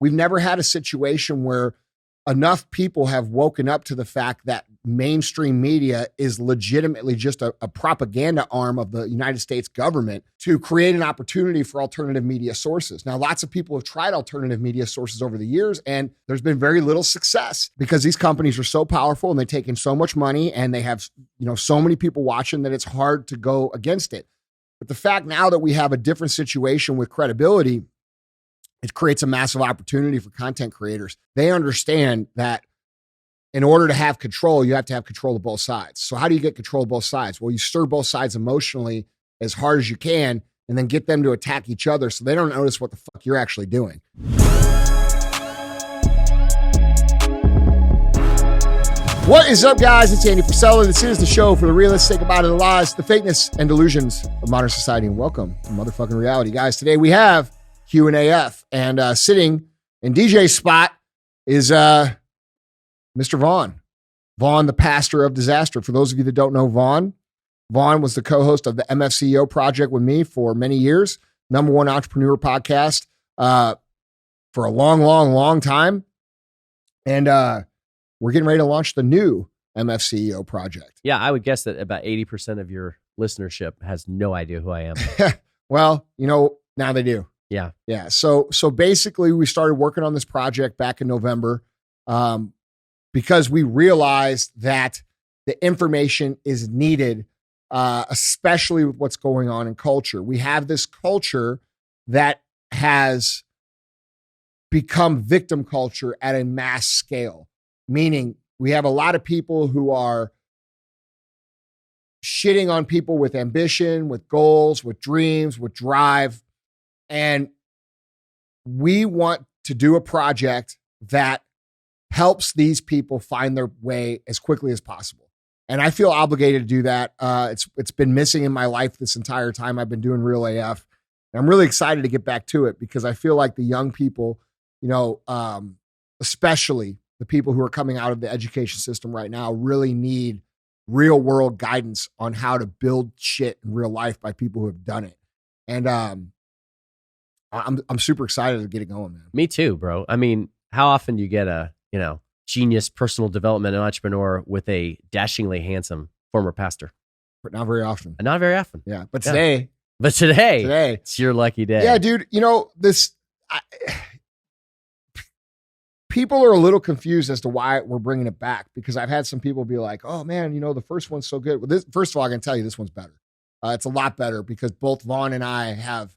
we've never had a situation where enough people have woken up to the fact that mainstream media is legitimately just a propaganda arm of the United States government to create an opportunity for alternative media sources. Now, lots of people have tried alternative media sources over the years, and there's been very little success because these companies are so powerful and they take in so much money and they have, so many people watching that it's hard to go against it. But the fact now that we have a different situation with credibility, it creates a massive opportunity for content creators. They understand that in order to have control, you have to have control of both sides. So how do you get control of both sides? Well, you stir both sides emotionally as hard as you can and then get them to attack each other so they don't notice what the fuck you're actually doing. What is up, guys? It's Andy Frisella. This is the show for the realists, think about it, the lies, the fakeness, and delusions of modern society. And welcome to motherfucking reality. Guys, today we have Q&AF, and sitting in DJ's spot is Mr. Vaughn. Vaughn, the pastor of disaster. For those of you that don't know Vaughn was the co-host of the MFCEO project with me for many years, #1 entrepreneur podcast for a long time. And we're getting ready to launch the new MFCEO project. Yeah, I would guess that about 80% of your listenership has no idea who I am. Well, now they do. Yeah. Yeah. So basically we started working on this project back in November because we realized that the information is needed, especially with what's going on in culture. We have this culture that has become victim culture at a mass scale, meaning we have a lot of people who are shitting on people with ambition, with goals, with dreams, with drive. And we want to do a project that helps these people find their way as quickly as possible. And I feel obligated to do that. It's been missing in my life this entire time I've been doing Real AF. And I'm really excited to get back to it because I feel like the young people, especially the people who are coming out of the education system right now, really need real world guidance on how to build shit in real life by people who have done it. And I'm super excited to get it going, man. Me too, bro. I mean, how often do you get a, genius personal development entrepreneur with a dashingly handsome former pastor? But not very often. Not very often. Yeah. But today. It's your lucky day. Yeah, dude. People are a little confused as to why we're bringing it back because I've had some people be like, oh man, the first one's so good. Well, first of all, I can tell you this one's better. It's a lot better because both Vaughn and I have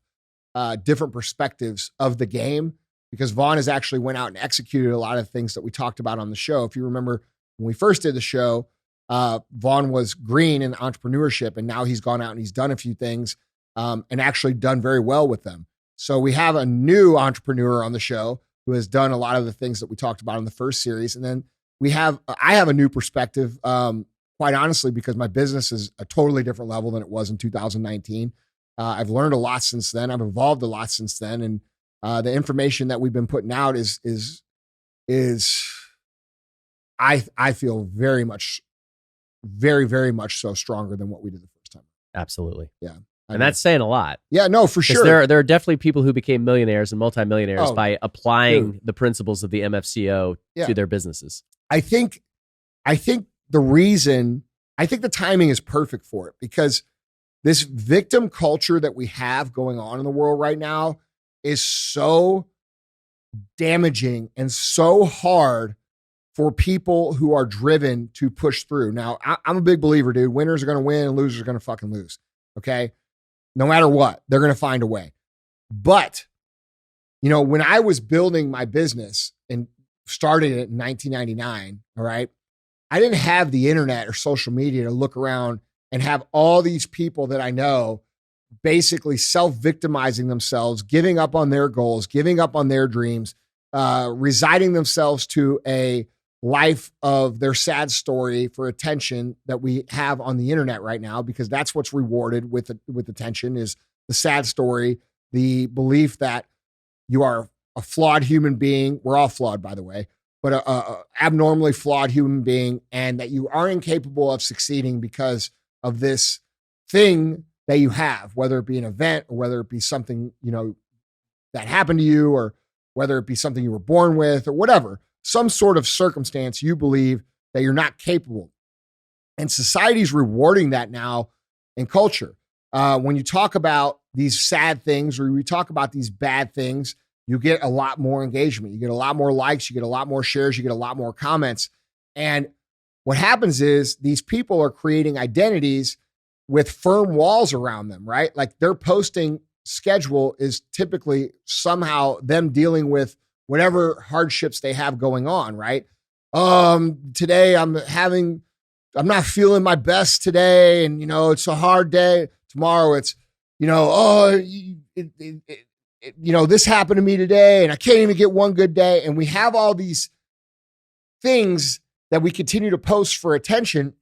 different perspectives of the game because Vaughn has actually went out and executed a lot of things that we talked about on the show. If you remember when we first did the show, Vaughn was green in entrepreneurship and now he's gone out and he's done a few things and actually done very well with them. So we have a new entrepreneur on the show who has done a lot of the things that we talked about in the first series. And then I have a new perspective, quite honestly, because my business is a totally different level than it was in 2019. I've learned a lot since then. I've evolved a lot since then. And the information that we've been putting out is I feel very much so stronger than what we did the first time. Absolutely. Yeah. And that's saying a lot. Yeah, no, for sure. There are definitely people who became millionaires and multimillionaires by applying the principles of the MFCEO to their businesses. I think the timing is perfect for it because this victim culture that we have going on in the world right now is so damaging and so hard for people who are driven to push through. Now, I'm a big believer, dude. Winners are going to win and losers are going to fucking lose. Okay. No matter what, they're going to find a way. But, when I was building my business and started it in 1999, all right, I didn't have the internet or social media to look around and have all these people that I know basically self-victimizing themselves, giving up on their goals, giving up on their dreams, resigning themselves to a life of their sad story for attention that we have on the internet right now, because that's what's rewarded with attention is the sad story, the belief that you are a flawed human being. We're all flawed, by the way, but a abnormally flawed human being, and that you are incapable of succeeding because of this thing that you have, whether it be an event or whether it be something, that happened to you or whether it be something you were born with or whatever, some sort of circumstance you believe that you're not capable. And society's rewarding that now in culture. When you talk about these sad things or we talk about these bad things, you get a lot more engagement. You get a lot more likes. You get a lot more shares. You get a lot more comments. And what happens is these people are creating identities with firm walls around them, right? Like their posting schedule is typically somehow them dealing with whatever hardships they have going on, right? Today I'm not feeling my best today. And, it's a hard day. Tomorrow it's, this happened to me today and I can't even get one good day. And we have all these things that we continue to post for attention.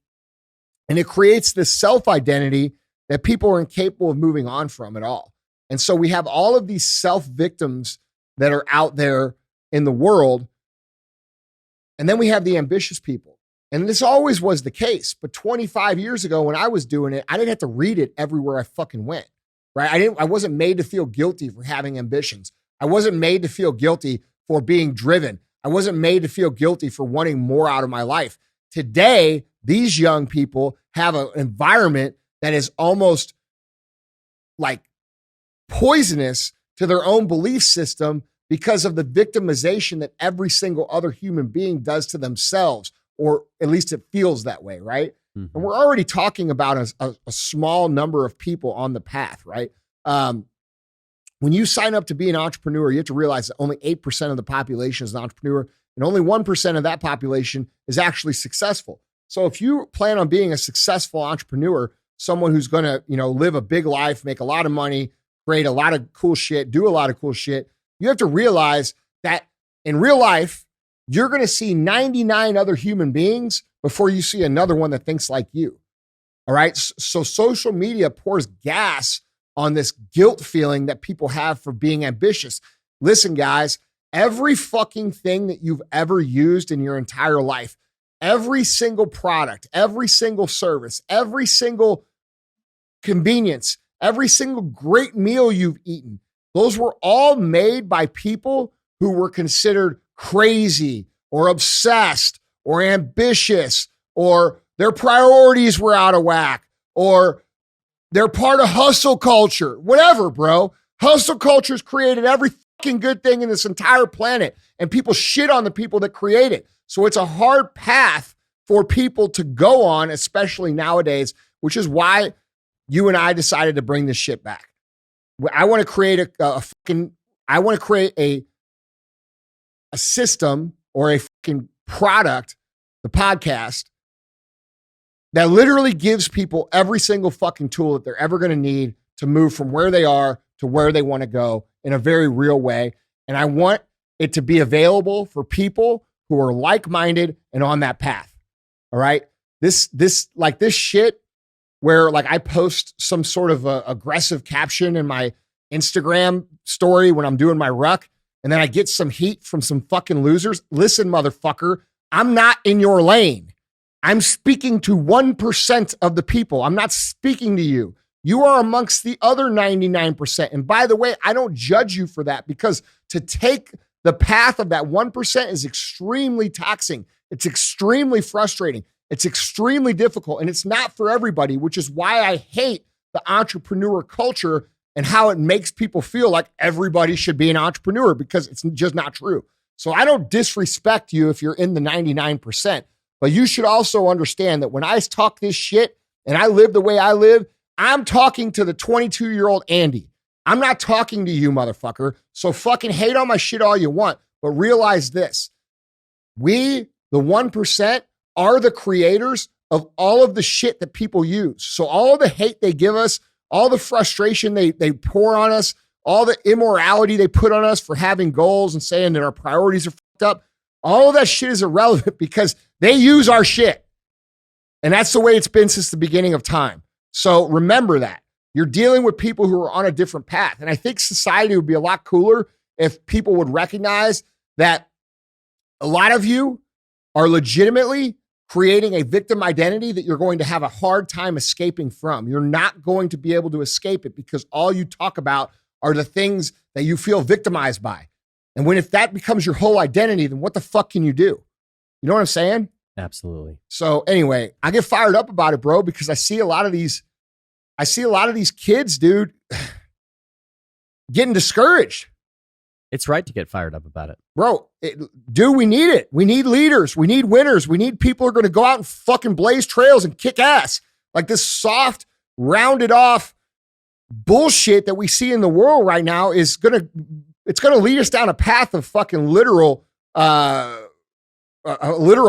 And it creates this self-identity that people are incapable of moving on from at all. And so we have all of these self-victims that are out there in the world. And then we have the ambitious people. And this always was the case. But 25 years ago when I was doing it, I didn't have to read it everywhere I fucking went, right? I wasn't made to feel guilty for having ambitions. I wasn't made to feel guilty for being driven. I wasn't made to feel guilty for wanting more out of my life. Today, these young people have an environment that is almost like poisonous to their own belief system because of the victimization that every single other human being does to themselves, or at least it feels that way, right? Mm-hmm. And we're already talking about a small number of people on the path, right? When you sign up to be an entrepreneur, you have to realize that only 8% of the population is an entrepreneur, and only 1% of that population is actually successful. So if you plan on being a successful entrepreneur, someone who's going to, live a big life, make a lot of money, create a lot of cool shit, do a lot of cool shit, you have to realize that in real life, you're going to see 99 other human beings before you see another one that thinks like you. All right. So social media pours gas on this guilt feeling that people have for being ambitious. Listen, guys, every fucking thing that you've ever used in your entire life, every single product, every single service, every single convenience, every single great meal you've eaten, those were all made by people who were considered crazy or obsessed or ambitious, or their priorities were out of whack, or they're part of hustle culture, whatever, bro. Hustle culture's created every fucking good thing in this entire planet, and people shit on the people that create it. So it's a hard path for people to go on, especially nowadays, which is why you and I decided to bring this shit back. I want to create a system or a fucking product, the podcast, that literally gives people every single fucking tool that they're ever going to need to move from where they are to where they want to go in a very real way. And I want it to be available for people who are like-minded and on that path. All right. This shit where like I post some sort of aggressive caption in my Instagram story when I'm doing my ruck, and then I get some heat from some fucking losers. Listen, motherfucker, I'm not in your lane. I'm speaking to 1% of the people. I'm not speaking to you. You are amongst the other 99%. And by the way, I don't judge you for that, because to take the path of that 1% is extremely taxing. It's extremely frustrating. It's extremely difficult, and it's not for everybody, which is why I hate the entrepreneur culture and how it makes people feel like everybody should be an entrepreneur, because it's just not true. So I don't disrespect you if you're in the 99%, but you should also understand that when I talk this shit and I live the way I live, I'm talking to the 22-year-old Andy. I'm not talking to you, motherfucker. So fucking hate on my shit all you want, but realize this. We, the 1%, are the creators of all of the shit that people use. So all of the hate they give us, all the frustration they pour on us, all the immorality they put on us for having goals and saying that our priorities are fucked up, all of that shit is irrelevant because they use our shit. And that's the way it's been since the beginning of time. So remember that. You're dealing with people who are on a different path. And I think society would be a lot cooler if people would recognize that a lot of you are legitimately creating a victim identity that you're going to have a hard time escaping from. You're not going to be able to escape it because all you talk about are the things that you feel victimized by. And if that becomes your whole identity, then what the fuck can you do? You know what I'm saying? Absolutely. So anyway, I get fired up about it, bro, because I see a lot of these kids, dude, getting discouraged. It's right to get fired up about it. Bro, dude, we need it. We need leaders. We need winners. We need people who are going to go out and fucking blaze trails and kick ass. Like this soft, rounded off bullshit that we see in the world right now it's going to lead us down a path of fucking literal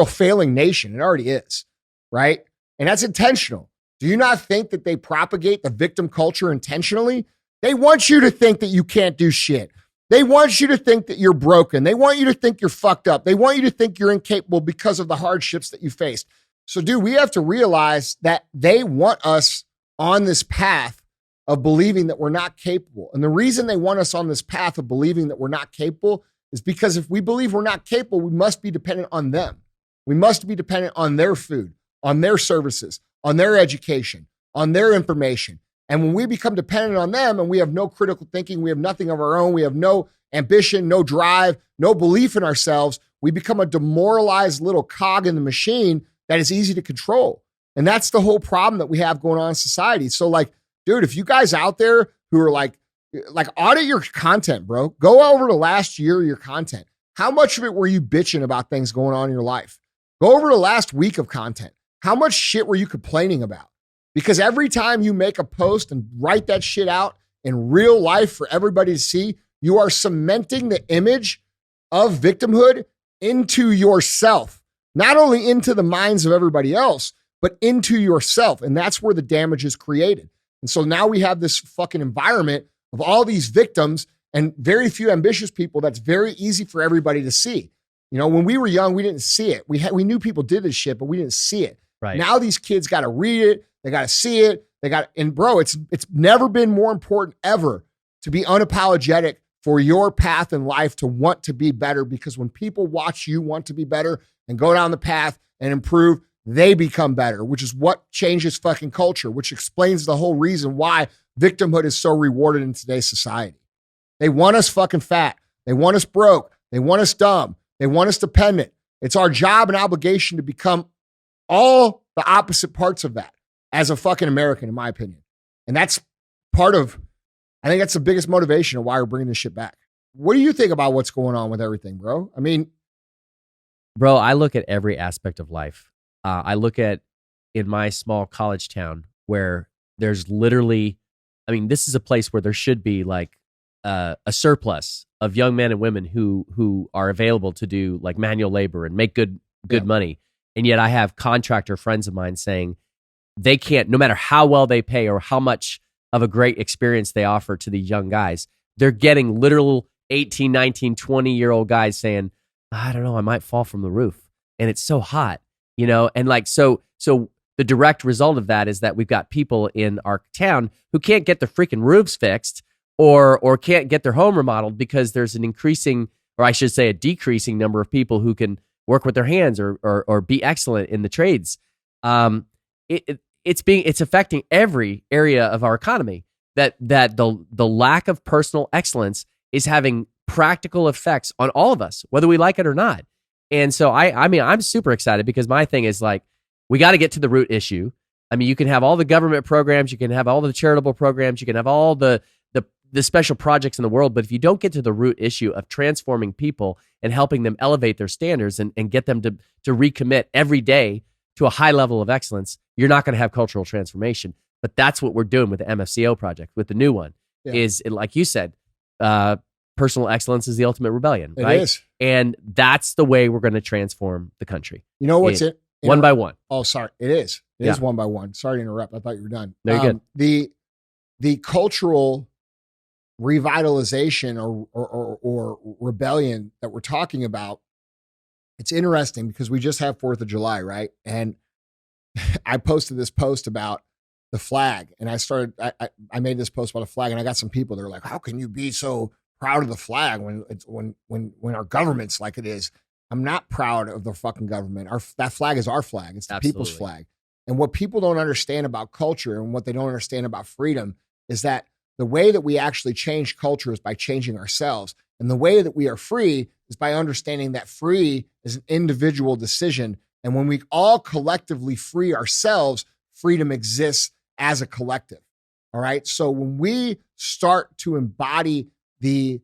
failing nation. It already is, right? And that's intentional. Do you not think that they propagate the victim culture intentionally? They want you to think that you can't do shit. They want you to think that you're broken. They want you to think you're fucked up. They want you to think you're incapable because of the hardships that you faced. So, dude, we have to realize that they want us on this path of believing that we're not capable. And the reason they want us on this path of believing that we're not capable is because if we believe we're not capable, we must be dependent on them. We must be dependent on their food, on their services, on their education, on their information. And when we become dependent on them and we have no critical thinking, we have nothing of our own, we have no ambition, no drive, no belief in ourselves, we become a demoralized little cog in the machine that is easy to control. And that's the whole problem that we have going on in society. So like, dude, if you guys out there who are like audit your content, bro, go over the last year of your content. How much of it were you bitching about things going on in your life? Go over the last week of content. How much shit were you complaining about? Because every time you make a post and write that shit out in real life for everybody to see, you are cementing the image of victimhood into yourself, not only into the minds of everybody else, but into yourself. And that's where the damage is created. And so now we have this fucking environment of all these victims and very few ambitious people that's very easy for everybody to see. You know, when we were young, we didn't see it. We knew people did this shit, but we didn't see it. Right. Now these kids got to read it. They got to see it. And bro, it's never been more important ever to be unapologetic for your path in life, to want to be better, because when people watch you want to be better and go down the path and improve, they become better, which is what changes fucking culture, which explains the whole reason why victimhood is so rewarded in today's society. They want us fucking fat. They want us broke. They want us dumb. They want us dependent. It's our job and obligation to become all the opposite parts of that as a fucking American, in my opinion. And that's part of, I think that's the biggest motivation of why we're bringing this shit back. What do you think about what's going on with everything, bro? I mean, bro, I look at every aspect of life. I look at in my small college town where there's literally, I mean, this is a place where there should be like a surplus of young men and women who are available to do like manual labor and make good money. And yet I have contractor friends of mine saying they can't, no matter how well they pay or how much of a great experience they offer to the young guys, they're getting literal 18, 19, 20-year-old guys saying, I don't know, I might fall from the roof. And it's so hot, you know? And like, so the direct result of that is that we've got people in our town who can't get their freaking roofs fixed or can't get their home remodeled because there's an increasing, or I should say a decreasing number of people who can work with their hands or be excellent in the trades. It's affecting every area of our economy. That the lack of personal excellence is having practical effects on all of us, whether we like it or not. And so I mean, I'm super excited because my thing is like, we got to get to the root issue. I mean, you can have all the government programs, you can have all the charitable programs, you can have all the special projects in the world, but if you don't get to the root issue of transforming people and helping them elevate their standards and get them to recommit every day to a high level of excellence, you're not going to have cultural transformation. But that's what we're doing with the MFCO project, with the new one, is like you said, personal excellence is the ultimate rebellion, right? It is. And that's the way we're going to transform the country. You know what's it? One by one. Oh, sorry. It is. It is one by one. Sorry to interrupt. I thought you were done. No, you're good. The cultural revitalization or rebellion that we're talking about, it's interesting because we just have 4th of July, right? And I posted this post about the flag, and I made this post about a flag, and I got some people that are like, how can you be so proud of the flag when our government's like it is? I'm not proud of the fucking government. That flag is our flag. It's the people's flag. And what people don't understand about culture and what they don't understand about freedom is that the way that we actually change culture is by changing ourselves. And the way that we are free is by understanding that free is an individual decision. And when we all collectively free ourselves, freedom exists as a collective. All right. So when we start to embody the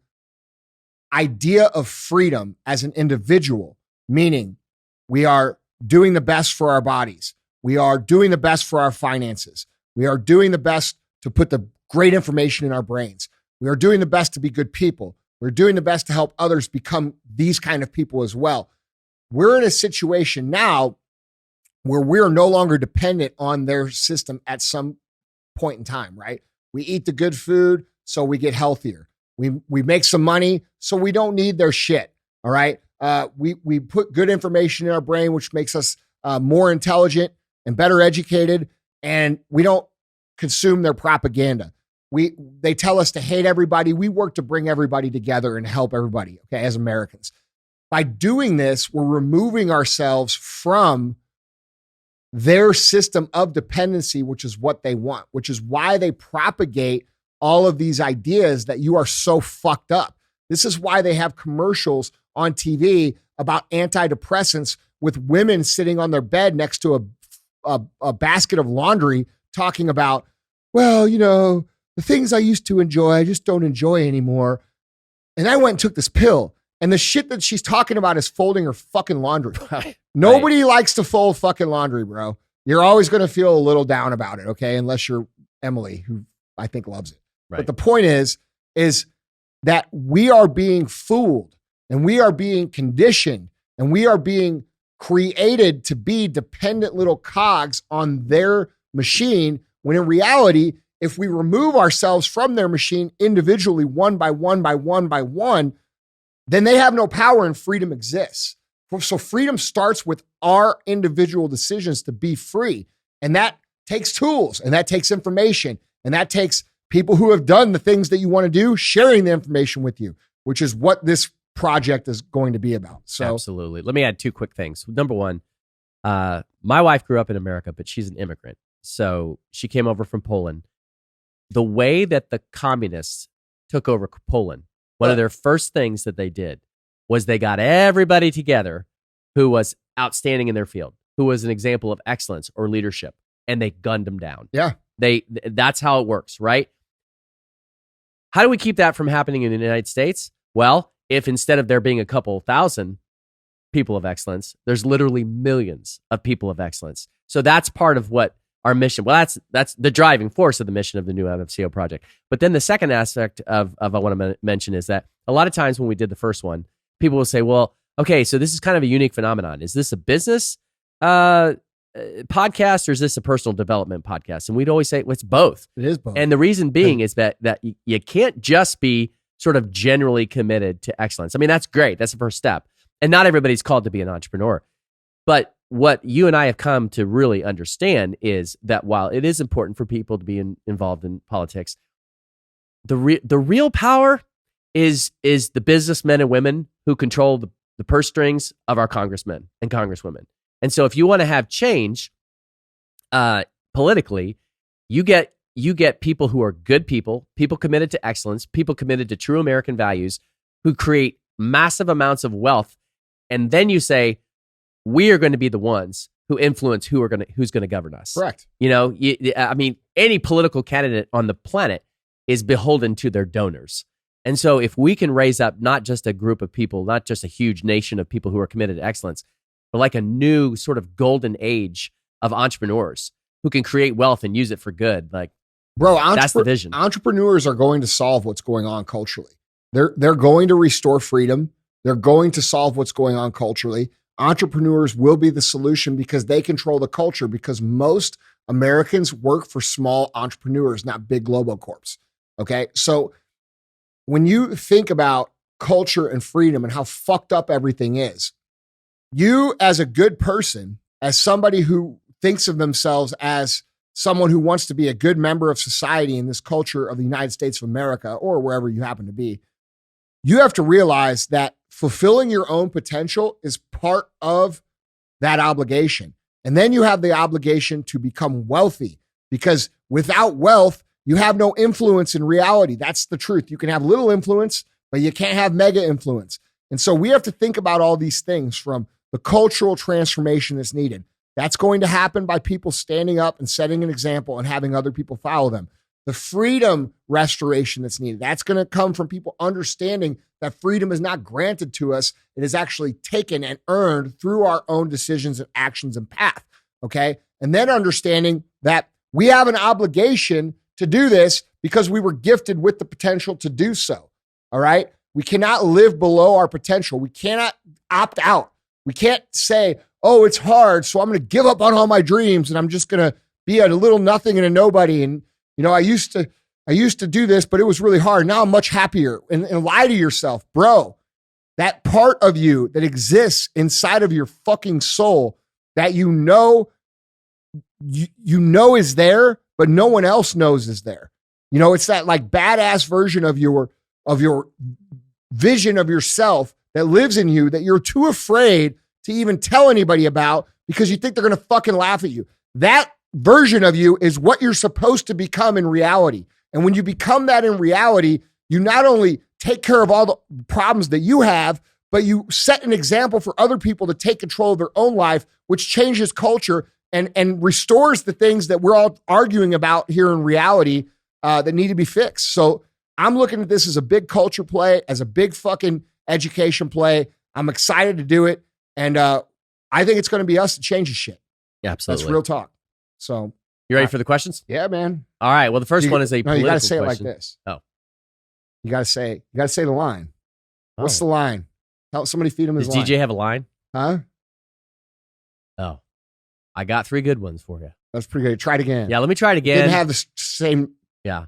idea of freedom as an individual, meaning we are doing the best for our bodies, we are doing the best for our finances, we are doing the best to put the great information in our brains, we are doing the best to be good people, we're doing the best to help others become these kind of people as well. We're in a situation now where we're no longer dependent on their system at some point in time, right? We eat the good food, so we get healthier. We make some money, so we don't need their shit. All right. We put good information in our brain, which makes us more intelligent and better educated, and we don't consume their propaganda. They tell us to hate everybody. We work to bring everybody together and help everybody, okay, as Americans. By doing this, we're removing ourselves from their system of dependency, which is what they want, which is why they propagate all of these ideas that you are so fucked up. This is why they have commercials on TV about antidepressants with women sitting on their bed next to a basket of laundry talking about, well, you know, the things I used to enjoy, I just don't enjoy anymore. And I went and took this pill. And the shit that she's talking about is folding her fucking laundry. Nobody likes to fold fucking laundry, bro. You're always going to feel a little down about it, okay? Unless you're Emily, who I think loves it. Right. But the point is that we are being fooled and we are being conditioned and we are being created to be dependent little cogs on their machine, when in reality, if we remove ourselves from their machine individually, one by one by one by one, then they have no power and freedom exists. So freedom starts with our individual decisions to be free. And that takes tools, and that takes information, and that takes people who have done the things that you want to do, sharing the information with you, which is what this project is going to be about. So absolutely. Let me add two quick things. Number one, my wife grew up in America, but she's an immigrant. So she came over from Poland. The way that the communists took over Poland, one of their first things that they did was they got everybody together who was outstanding in their field, who was an example of excellence or leadership, and they gunned them down. Yeah. That's how it works, right? How do we keep that from happening in the United States? Well, if instead of there being a couple thousand people of excellence, there's literally millions of people of excellence. So that's part of what our mission. Well, that's the driving force of the mission of the new MFCO project. But then the second aspect of I want to mention is that a lot of times when we did the first one, people will say, well, okay, so this is kind of a unique phenomenon. Is this a business podcast or is this a personal development podcast? And we'd always say, well, it's both. It is both. And the reason being is that you can't just be sort of generally committed to excellence. I mean, that's great. That's the first step. And not everybody's called to be an entrepreneur. But what you and I have come to really understand is that while it is important for people to be involved in politics, the real power is the businessmen and women who control the purse strings of our congressmen and congresswomen. And so if you want to have change politically, you get people who are good people committed to excellence, people committed to true American values, who create massive amounts of wealth. And then you say, we are going to be the ones who influence who's going to govern us. Correct. You know, I mean, any political candidate on the planet is beholden to their donors. And so if we can raise up not just a group of people, not just a huge nation of people who are committed to excellence, but like a new sort of golden age of entrepreneurs who can create wealth and use it for good, like, bro, that's the vision. Entrepreneurs are going to solve what's going on culturally. They're going to restore freedom. They're going to solve what's going on culturally. Entrepreneurs will be the solution because they control the culture, because most Americans work for small entrepreneurs, not big global corps. Okay. So when you think about culture and freedom and how fucked up everything is, you as a good person, as somebody who thinks of themselves as someone who wants to be a good member of society in this culture of the United States of America or wherever you happen to be, you have to realize that fulfilling your own potential is part of that obligation. And then you have the obligation to become wealthy, because without wealth, you have no influence in reality. That's the truth. You can have little influence, but you can't have mega influence. And so we have to think about all these things, from the cultural transformation that's needed. That's going to happen by people standing up and setting an example and having other people follow them. The freedom restoration that's needed, that's going to come from people understanding that freedom is not granted to us. It is actually taken and earned through our own decisions and actions and path. Okay. And then understanding that we have an obligation to do this because we were gifted with the potential to do so. All right. We cannot live below our potential. We cannot opt out. We can't say, oh, it's hard, so I'm going to give up on all my dreams and I'm just going to be a little nothing and a nobody. And, I used to do this, but it was really hard. Now I'm much happier. And lie to yourself, bro. That part of you that exists inside of your fucking soul that you know is there, but no one else knows is there. It's that like badass version of your vision of yourself that lives in you that you're too afraid to even tell anybody about because you think they're going to fucking laugh at you. That version of you is what you're supposed to become in reality. And when you become that in reality, you not only take care of all the problems that you have, but you set an example for other people to take control of their own life, which changes culture and restores the things that we're all arguing about here in reality that need to be fixed. So I'm looking at this as a big culture play, as a big fucking education play. I'm excited to do it. And I think it's going to be us to change the shit. Yeah, absolutely. That's real talk. So you ready for the questions? Yeah, man. All right. Well, the first one is a political you got to say question. it like this. Oh. You got to say the line. What's the line? Help somebody feed him his Does line. DJ have a line? Huh? Oh. I got 3 good ones for you. That's pretty good. Try it again. Yeah, let me try it again. Didn't have the same. Yeah.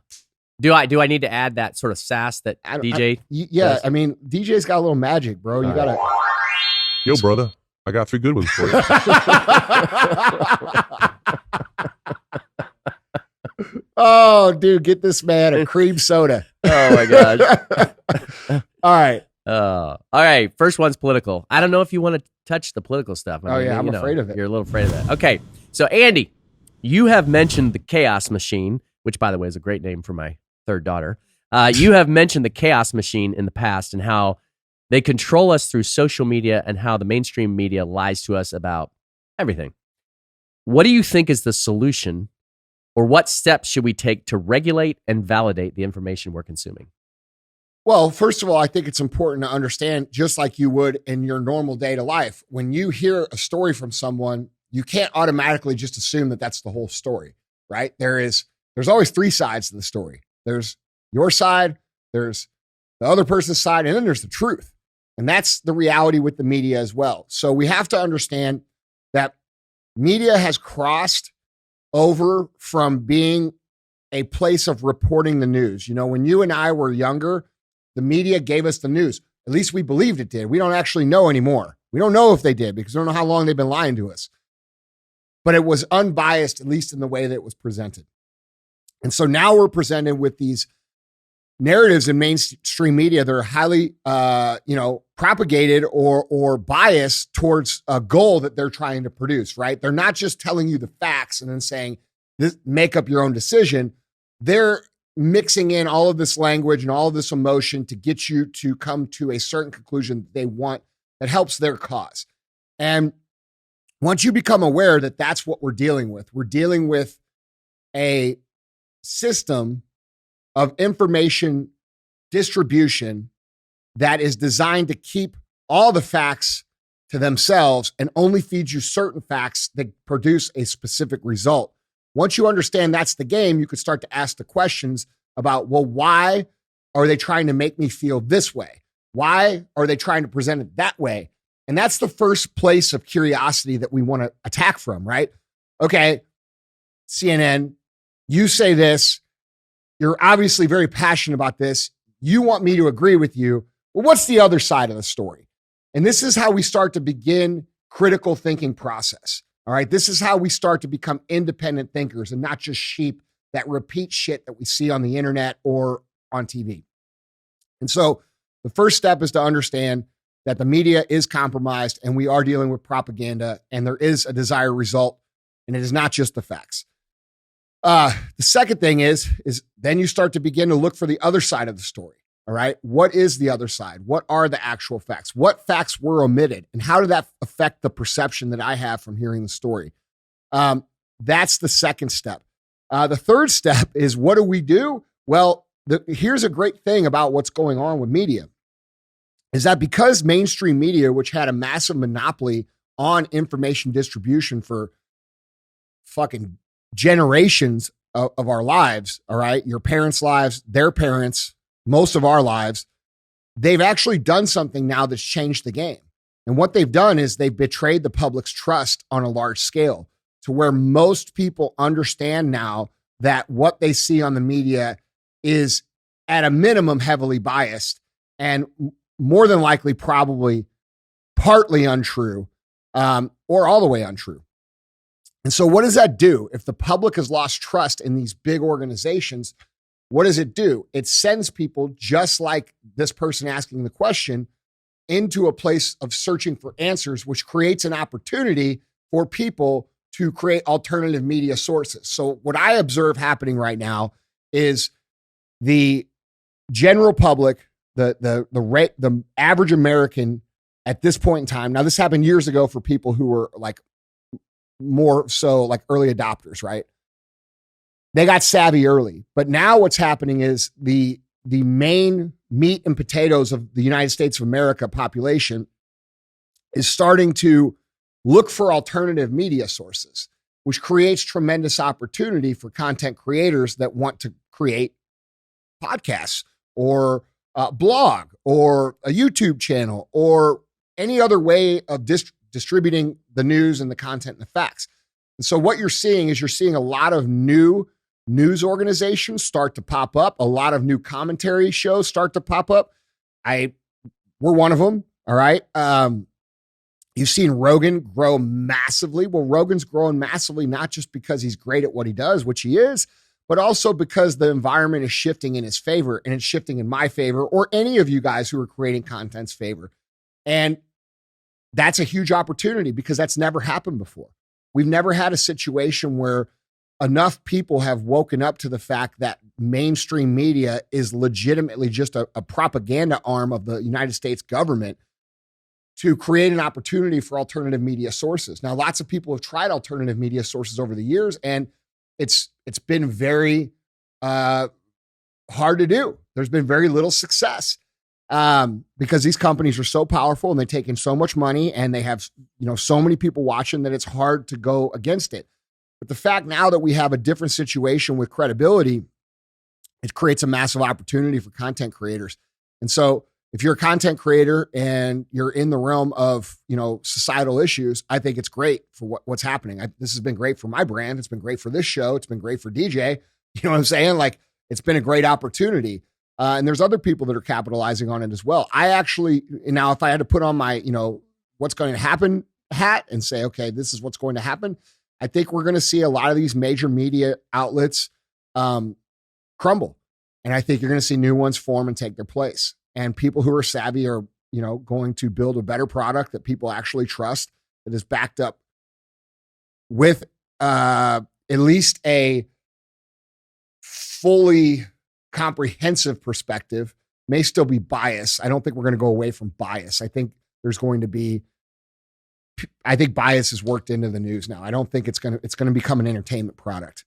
Do I need to add that sort of sass that DJ? Does? I mean, DJ's got a little magic, bro. You got to. Yo, brother. I got 3 good ones for you. Oh, dude, get this man a cream soda. Oh my gosh. All right. All right. First one's political. I don't know if you want to touch the political stuff. I'm afraid of it. You're a little afraid of that. Okay. So Andy, you have mentioned the Chaos Machine, which by the way is a great name for my 3rd daughter. You have mentioned the Chaos Machine in the past and how they control us through social media and how the mainstream media lies to us about everything. What do you think is the solution, or what steps should we take to regulate and validate the information we're consuming? Well, first of all, I think it's important to understand, just like you would in your normal day to life, when you hear a story from someone, you can't automatically just assume that that's the whole story, right? There's always 3 sides to the story. There's your side, there's the other person's side, and then there's the truth. And that's the reality with the media as well. So we have to understand that media has crossed over from being a place of reporting the news. When you and I were younger, the media gave us the news. At least we believed it did. We don't actually know anymore. We don't know if they did because we don't know how long they've been lying to us. But it was unbiased, at least in the way that it was presented. And so now we're presented with these narratives in mainstream media that are highly, propagated or biased towards a goal that they're trying to produce, right? They're not just telling you the facts and then saying, make up your own decision. They're mixing in all of this language and all of this emotion to get you to come to a certain conclusion that they want that helps their cause. And once you become aware that that's what we're dealing with a system of information distribution that is designed to keep all the facts to themselves and only feed you certain facts that produce a specific result. Once you understand that's the game, you could start to ask the questions about, well, why are they trying to make me feel this way? Why are they trying to present it that way? And that's the first place of curiosity that we want to attack from, right? Okay, CNN, you say this. You're obviously very passionate about this. You want me to agree with you. Well, what's the other side of the story? And this is how we start to begin critical thinking process. All right. This is how we start to become independent thinkers and not just sheep that repeat shit that we see on the internet or on TV. And so the first step is to understand that the media is compromised and we are dealing with propaganda and there is a desired result and it is not just the facts. The second thing is then you start to begin to look for the other side of the story. All right. What is the other side? What are the actual facts? What facts were omitted? And how did that affect the perception that I have from hearing the story? That's the second step. The third step is, what do we do? Well, here's a great thing about what's going on with media is that because mainstream media, which had a massive monopoly on information distribution for fucking generations of our lives, all right, your parents' lives, their parents, most of our lives, they've actually done something now that's changed the game. And what they've done is they've betrayed the public's trust on a large scale to where most people understand now that what they see on the media is at a minimum heavily biased and more than likely probably partly untrue, or all the way untrue. And so what does that do? If the public has lost trust in these big organizations, what does it do? It sends people, just like this person asking the question, into a place of searching for answers, which creates an opportunity for people to create alternative media sources. So what I observe happening right now is the general public, the average American at this point in time. Now, this happened years ago for people who were like more so like early adopters, right? They got savvy early, but now what's happening is the main meat and potatoes of the United States of America population is starting to look for alternative media sources, which creates tremendous opportunity for content creators that want to create podcasts or a blog or a YouTube channel or any other way of distributing the news and the content and the facts. And so what you're seeing is a lot of new news organizations start to pop up. A lot of new commentary shows start to pop up. We're one of them. All right. You've seen Rogan grow massively. Well, Rogan's growing massively, not just because he's great at what he does, which he is, but also because the environment is shifting in his favor, and it's shifting in my favor or any of you guys who are creating content's favor. And that's a huge opportunity because that's never happened before. We've never had a situation where enough people have woken up to the fact that mainstream media is legitimately just a propaganda arm of the United States government to create an opportunity for alternative media sources. Now, lots of people have tried alternative media sources over the years, and it's been very hard to do. There's been very little success because these companies are so powerful and they take in so much money and they have, so many people watching that it's hard to go against it. But the fact now that we have a different situation with credibility, it creates a massive opportunity for content creators. And so if you're a content creator and you're in the realm of, societal issues, I think it's great for what's happening. This has been great for my brand. It's been great for this show. It's been great for DJ. You know what I'm saying? Like, it's been a great opportunity. And there's other people that are capitalizing on it as well. Now if I had to put on my, what's going to happen hat and say, okay, this is what's going to happen, I think we're going to see a lot of these major media outlets crumble. And I think you're going to see new ones form and take their place. And people who are savvy are, going to build a better product that people actually trust, that is backed up with at least a fully comprehensive perspective. May still be bias. I don't think we're going to go away from bias. I think bias is worked into the news now. I don't think it's going to become an entertainment product.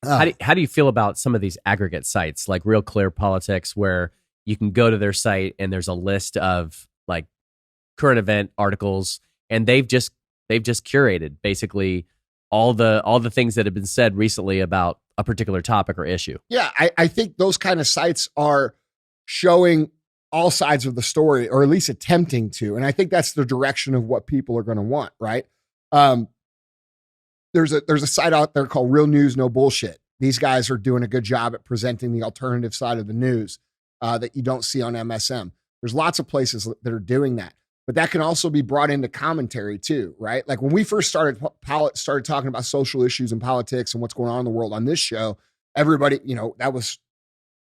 How do you feel about some of these aggregate sites like Real Clear Politics, where you can go to their site and there's a list of like current event articles, and they've just curated basically all the things that have been said recently about a particular topic or issue? Yeah, I think those kind of sites are showing all sides of the story, or at least attempting to. And I think that's the direction of what people are going to want, right? There's a site out there called Real News No Bullshit. These guys are doing a good job at presenting the alternative side of the news that you don't see on MSM. There's lots of places that are doing that, but that can also be brought into commentary too, right? Like when we first started talking about social issues and politics and what's going on in the world on this show, everybody, that was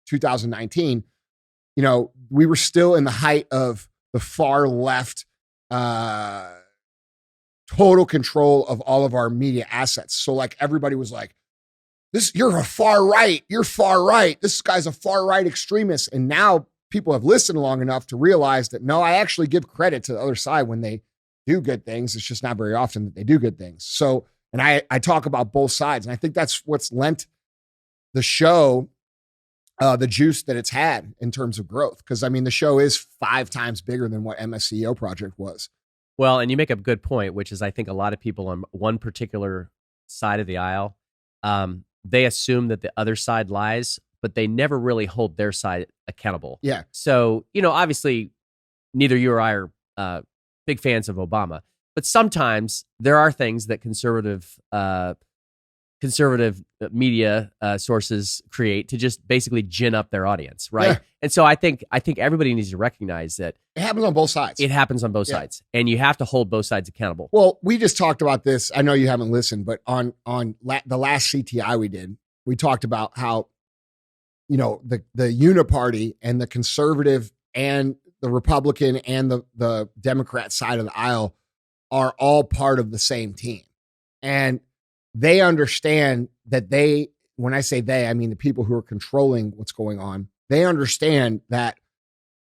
2019. We were still in the height of the far left, total control of all of our media assets. So like everybody was like, you're a far right. You're far right. This guy's a far right extremist. And now people have listened long enough to realize that, no, I actually give credit to the other side when they do good things. It's just not very often that they do good things. So, and I talk about both sides. And I think that's what's lent the show the juice that it's had in terms of growth. Because, I mean, the show is 5 times bigger than what MSCEO Project was. Well, and you make a good point, which is I think a lot of people on one particular side of the aisle, they assume that the other side lies, but they never really hold their side accountable. Yeah. So, obviously, neither you or I are big fans of Obama, but sometimes there are things that conservative media sources create to just basically gin up their audience, right? Yeah. And so I think everybody needs to recognize that it happens on both sides. It happens on both sides, and you have to hold both sides accountable. Well, we just talked about this. I know you haven't listened, but on the last CTI we did, we talked about how, the uniparty and the conservative and the Republican and the Democrat side of the aisle are all part of the same team. And they understand that when I say they, I mean the people who are controlling what's going on, they understand that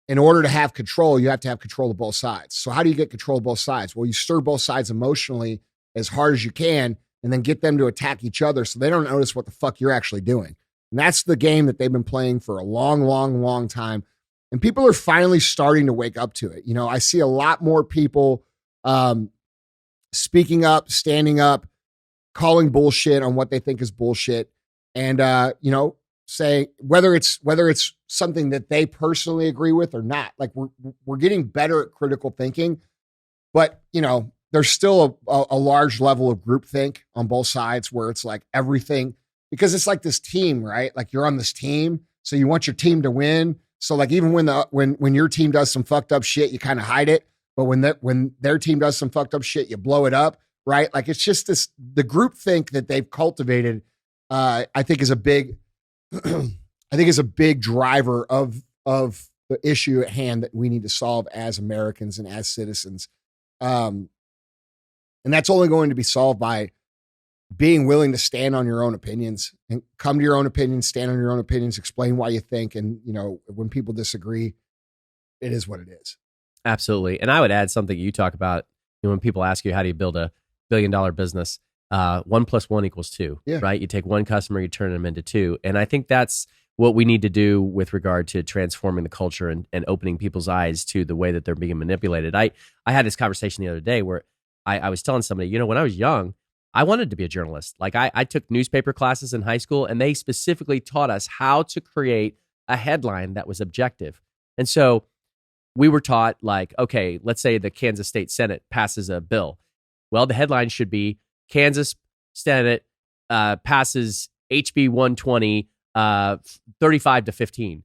in order to have control, you have to have control of both sides. So how do you get control of both sides? Well, you stir both sides emotionally as hard as you can and then get them to attack each other so they don't notice what the fuck you're actually doing. And that's the game that they've been playing for a long, long, long time. And people are finally starting to wake up to it. I see a lot more people speaking up, standing up, calling bullshit on what they think is bullshit. And, say whether it's something that they personally agree with or not. Like we're getting better at critical thinking, but there's still a large level of groupthink on both sides where it's like everything, because it's like this team, right? Like you're on this team, so you want your team to win. So like even when your team does some fucked up shit, you kind of hide it, but when their team does some fucked up shit, you blow it up, right? Like it's just the groupthink that they've cultivated. I think is a big driver of the issue at hand that we need to solve as Americans and as citizens. And that's only going to be solved by being willing to stand on your own opinions and come to your own opinions, stand on your own opinions, explain why you think. And, when people disagree, it is what it is. Absolutely. And I would add something you talk about, when people ask you, how do you build a $1 billion business? 1 + 1 = 2, right? You take one customer, you turn them into 2. And I think that's what we need to do with regard to transforming the culture and opening people's eyes to the way that they're being manipulated. I had this conversation the other day where I was telling somebody, when I was young, I wanted to be a journalist. Like I took newspaper classes in high school, and they specifically taught us how to create a headline that was objective. And so we were taught, like, okay, let's say the Kansas State Senate passes a bill. Well, the headline should be Kansas Senate passes HB 120 35-15.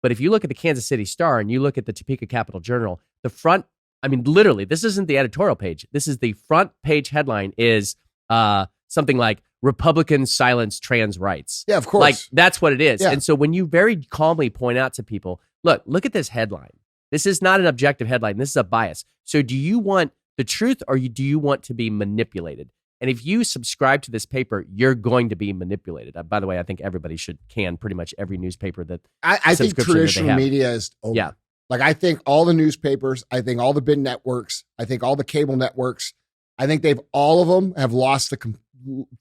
But if you look at the Kansas City Star and you look at the Topeka Capital Journal, the front, literally, this isn't the editorial page. This is the front page headline is something like Republicans silence trans rights. Yeah, of course. Like that's what it is. Yeah. And so when you very calmly point out to people, look at this headline. This is not an objective headline. This is a bias. So do you want the truth or do you want to be manipulated? And if you subscribe to this paper, you're going to be manipulated. By the way, I think everybody can pretty much every newspaper that I think traditional media is over. Yeah. Like I think all the newspapers, I think all the big networks, I think all the cable networks, I think all of them have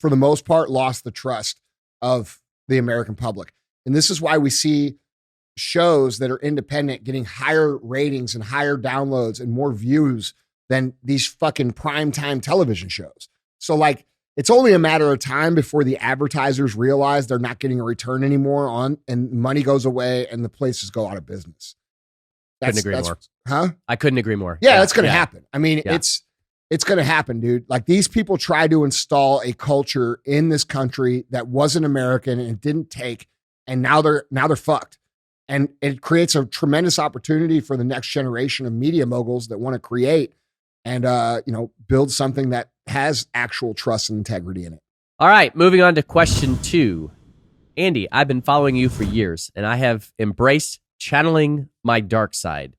for the most part, lost the trust of the American public. And this is why we see shows that are independent getting higher ratings and higher downloads and more views than these fucking primetime television shows. So like, it's only a matter of time before the advertisers realize they're not getting a return anymore and money goes away and the places go out of business. Couldn't agree more. Huh? I couldn't agree more. Yeah, that's going to happen. It's going to happen, dude. Like these people try to install a culture in this country that wasn't American and it didn't take, and now they're fucked. And it creates a tremendous opportunity for the next generation of media moguls that want to create and build something that has actual trust and integrity in it. All right, moving on to question 2. Andy, I've been following you for years, and I have embraced channeling my dark side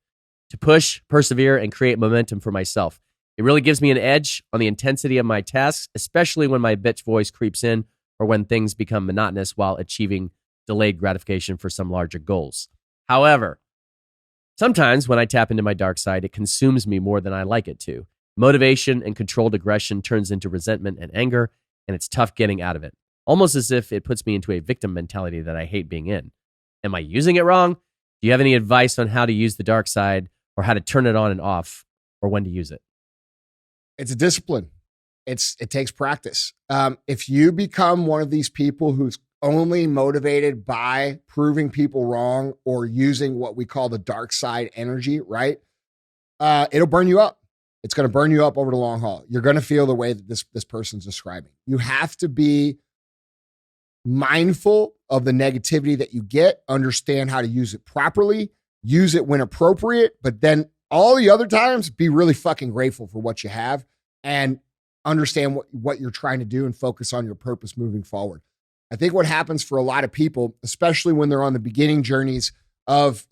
to push, persevere, and create momentum for myself. It really gives me an edge on the intensity of my tasks, especially when my bitch voice creeps in or when things become monotonous while achieving delayed gratification for some larger goals. However, Sometimes when I tap into my dark side, it consumes me more than I like it to. Motivation and controlled aggression turns into resentment and anger, and it's tough getting out of it. Almost as if it puts me into a victim mentality that I hate being in. Am I using it wrong? Do you have any advice on how to use the dark side or how to turn it on and off or when to use it? It's a discipline. It takes practice. If you become one of these people who's only motivated by proving people wrong or using what we call the dark side energy, right? It'll burn you up. It's going to burn you up over the long haul. You're going to feel the way that this person's describing. You have to be mindful of the negativity that you get, understand how to use it properly, use it when appropriate, but then all the other times, be really fucking grateful for what you have and understand what you're trying to do and focus on your purpose moving forward. I think what happens for a lot of people, especially when they're on the beginning journeys of,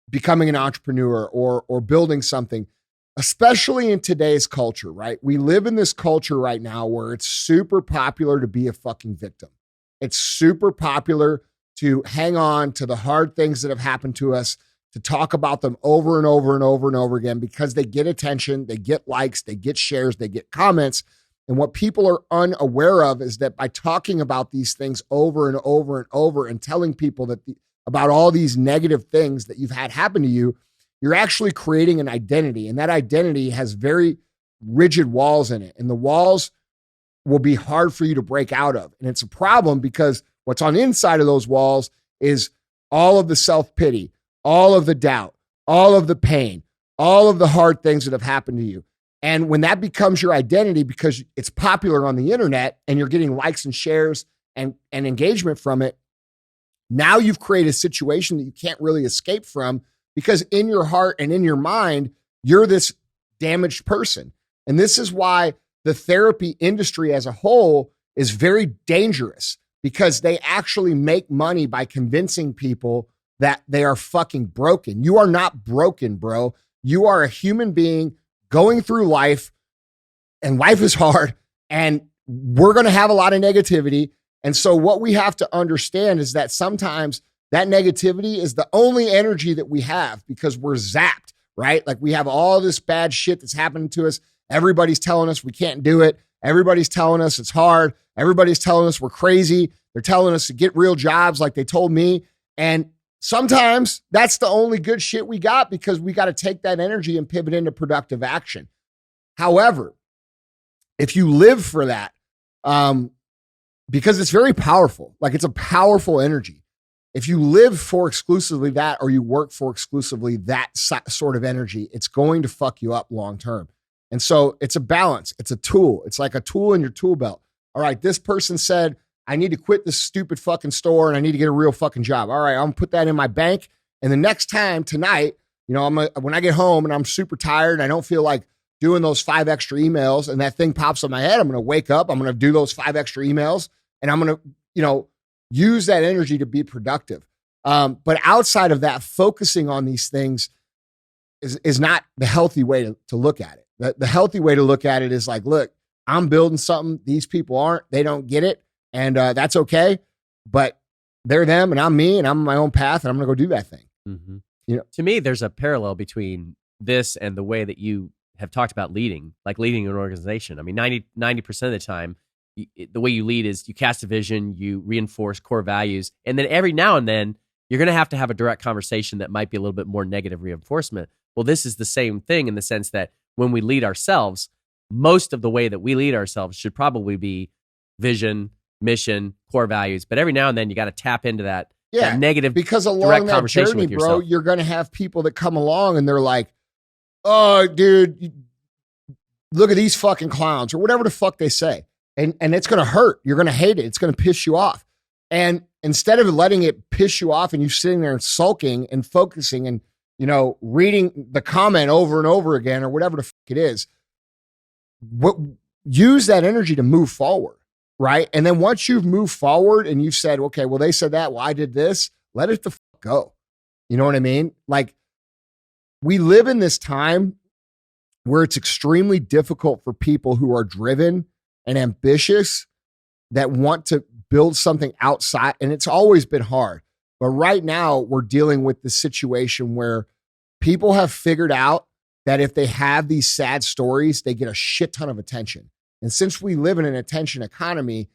becoming an entrepreneur or building something, especially in today's culture, right? We live in this culture right now where it's super popular to be a fucking victim. It's super popular to hang on to the hard things that have happened to us, to talk about them over and over and over and over again because they get attention, they get likes, they get shares, they get comments. And what people are unaware of is that by talking about these things over and over and over and telling people about all these negative things that you've had happen to you, you're actually creating an identity. And that identity has very rigid walls in it. And the walls will be hard for you to break out of. And it's a problem because what's on the inside of those walls is all of the self-pity, all of the doubt, all of the pain, all of the hard things that have happened to you. And when that becomes your identity because it's popular on the internet and you're getting likes and shares and engagement from it, now you've created a situation that you can't really escape from because in your heart and in your mind, you're this damaged person. And this is why the therapy industry as a whole is very dangerous because they actually make money by convincing people that they are fucking broken. You are not broken, bro. You are a human being going through life, and life is hard, and we're going to have a lot of negativity. And so what we have to understand is that sometimes that negativity is the only energy that we have because we're zapped, right? Like we have all this bad shit that's happening to us. Everybody's telling us we can't do it. Everybody's telling us it's hard. Everybody's telling us we're crazy. They're telling us to get real jobs like they told me. And sometimes that's the only good shit we got because we got to take that energy and pivot into productive action. However, if you live for that, because it's very powerful, like it's a powerful energy. If you live for exclusively that or you work for exclusively that sort of energy, it's going to fuck you up long term. And so it's a balance. It's a tool. It's like a tool in your tool belt. All right, this person said, I need to quit this stupid fucking store and I need to get a real fucking job. All right, I'm gonna put that in my bank. And the next time tonight, when I get home and I'm super tired and I don't feel like doing those 5 extra emails and that thing pops in my head, I'm going to wake up, I'm going to do those 5 extra emails and I'm going to, use that energy to be productive. But outside of that, focusing on these things is not the healthy way to look at it. The healthy way to look at it is like, look, I'm building something. These people aren't, they don't get it. And that's okay. But they're them and I'm me and I'm on my own path and I'm going to go do that thing. Mm-hmm. To me, there's a parallel between this and the way that you have talked about leading, like leading an organization. I mean, 90% of the time, the way you lead is you cast a vision, you reinforce core values, and then every now and then you're going to have a direct conversation that might be a little bit more negative reinforcement. Well, this is the same thing in the sense that when we lead ourselves, most of the way that we lead ourselves should probably be vision, mission, core values. But every now and then you got to tap into that negative because along that journey, bro, you're going to have people that come along and they're like, oh, dude, look at these fucking clowns or whatever the fuck they say. And it's going to hurt. You're going to hate it. It's going to piss you off. And instead of letting it piss you off and you sitting there and sulking and focusing and, reading the comment over and over again or whatever the fuck it is, use that energy to move forward, right? And then once you've moved forward and you've said, okay, well, they said that, well, I did this, let it the fuck go. You know what I mean? Like, we live in this time where it's extremely difficult for people who are driven and ambitious that want to build something outside. And it's always been hard. But right now we're dealing with the situation where people have figured out that if they have these sad stories, they get a shit ton of attention. And since we live in an attention economy,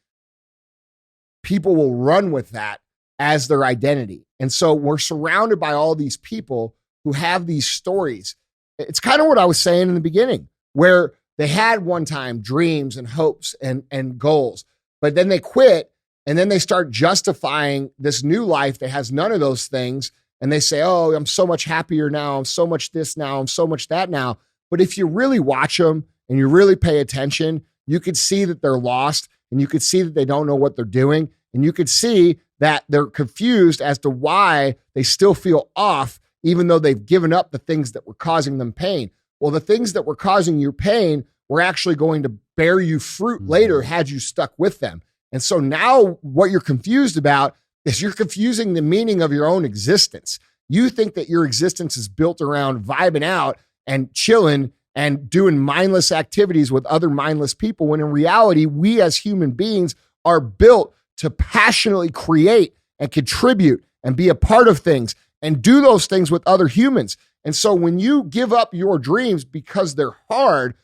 people will run with that as their identity. And so we're surrounded by all these people who have these stories. It's kind of what I was saying in the beginning, where they had one time dreams and hopes and goals, but then they quit and then they start justifying this new life that has none of those things. And they say, oh, I'm so much happier now. I'm so much this now. I'm so much that now. But if you really watch them and you really pay attention, you could see that they're lost and you could see that they don't know what they're doing. And you could see that they're confused as to why they still feel off, even though they've given up the things that were causing them pain. Well, the things that were causing you pain were actually going to bear you fruit later had you stuck with them. And so now what you're confused about is you're confusing the meaning of your own existence. You think that your existence is built around vibing out and chilling and doing mindless activities with other mindless people, when in reality, we as human beings are built to passionately create and contribute and be a part of things and do those things with other humans. And so when you give up your dreams because they're hard,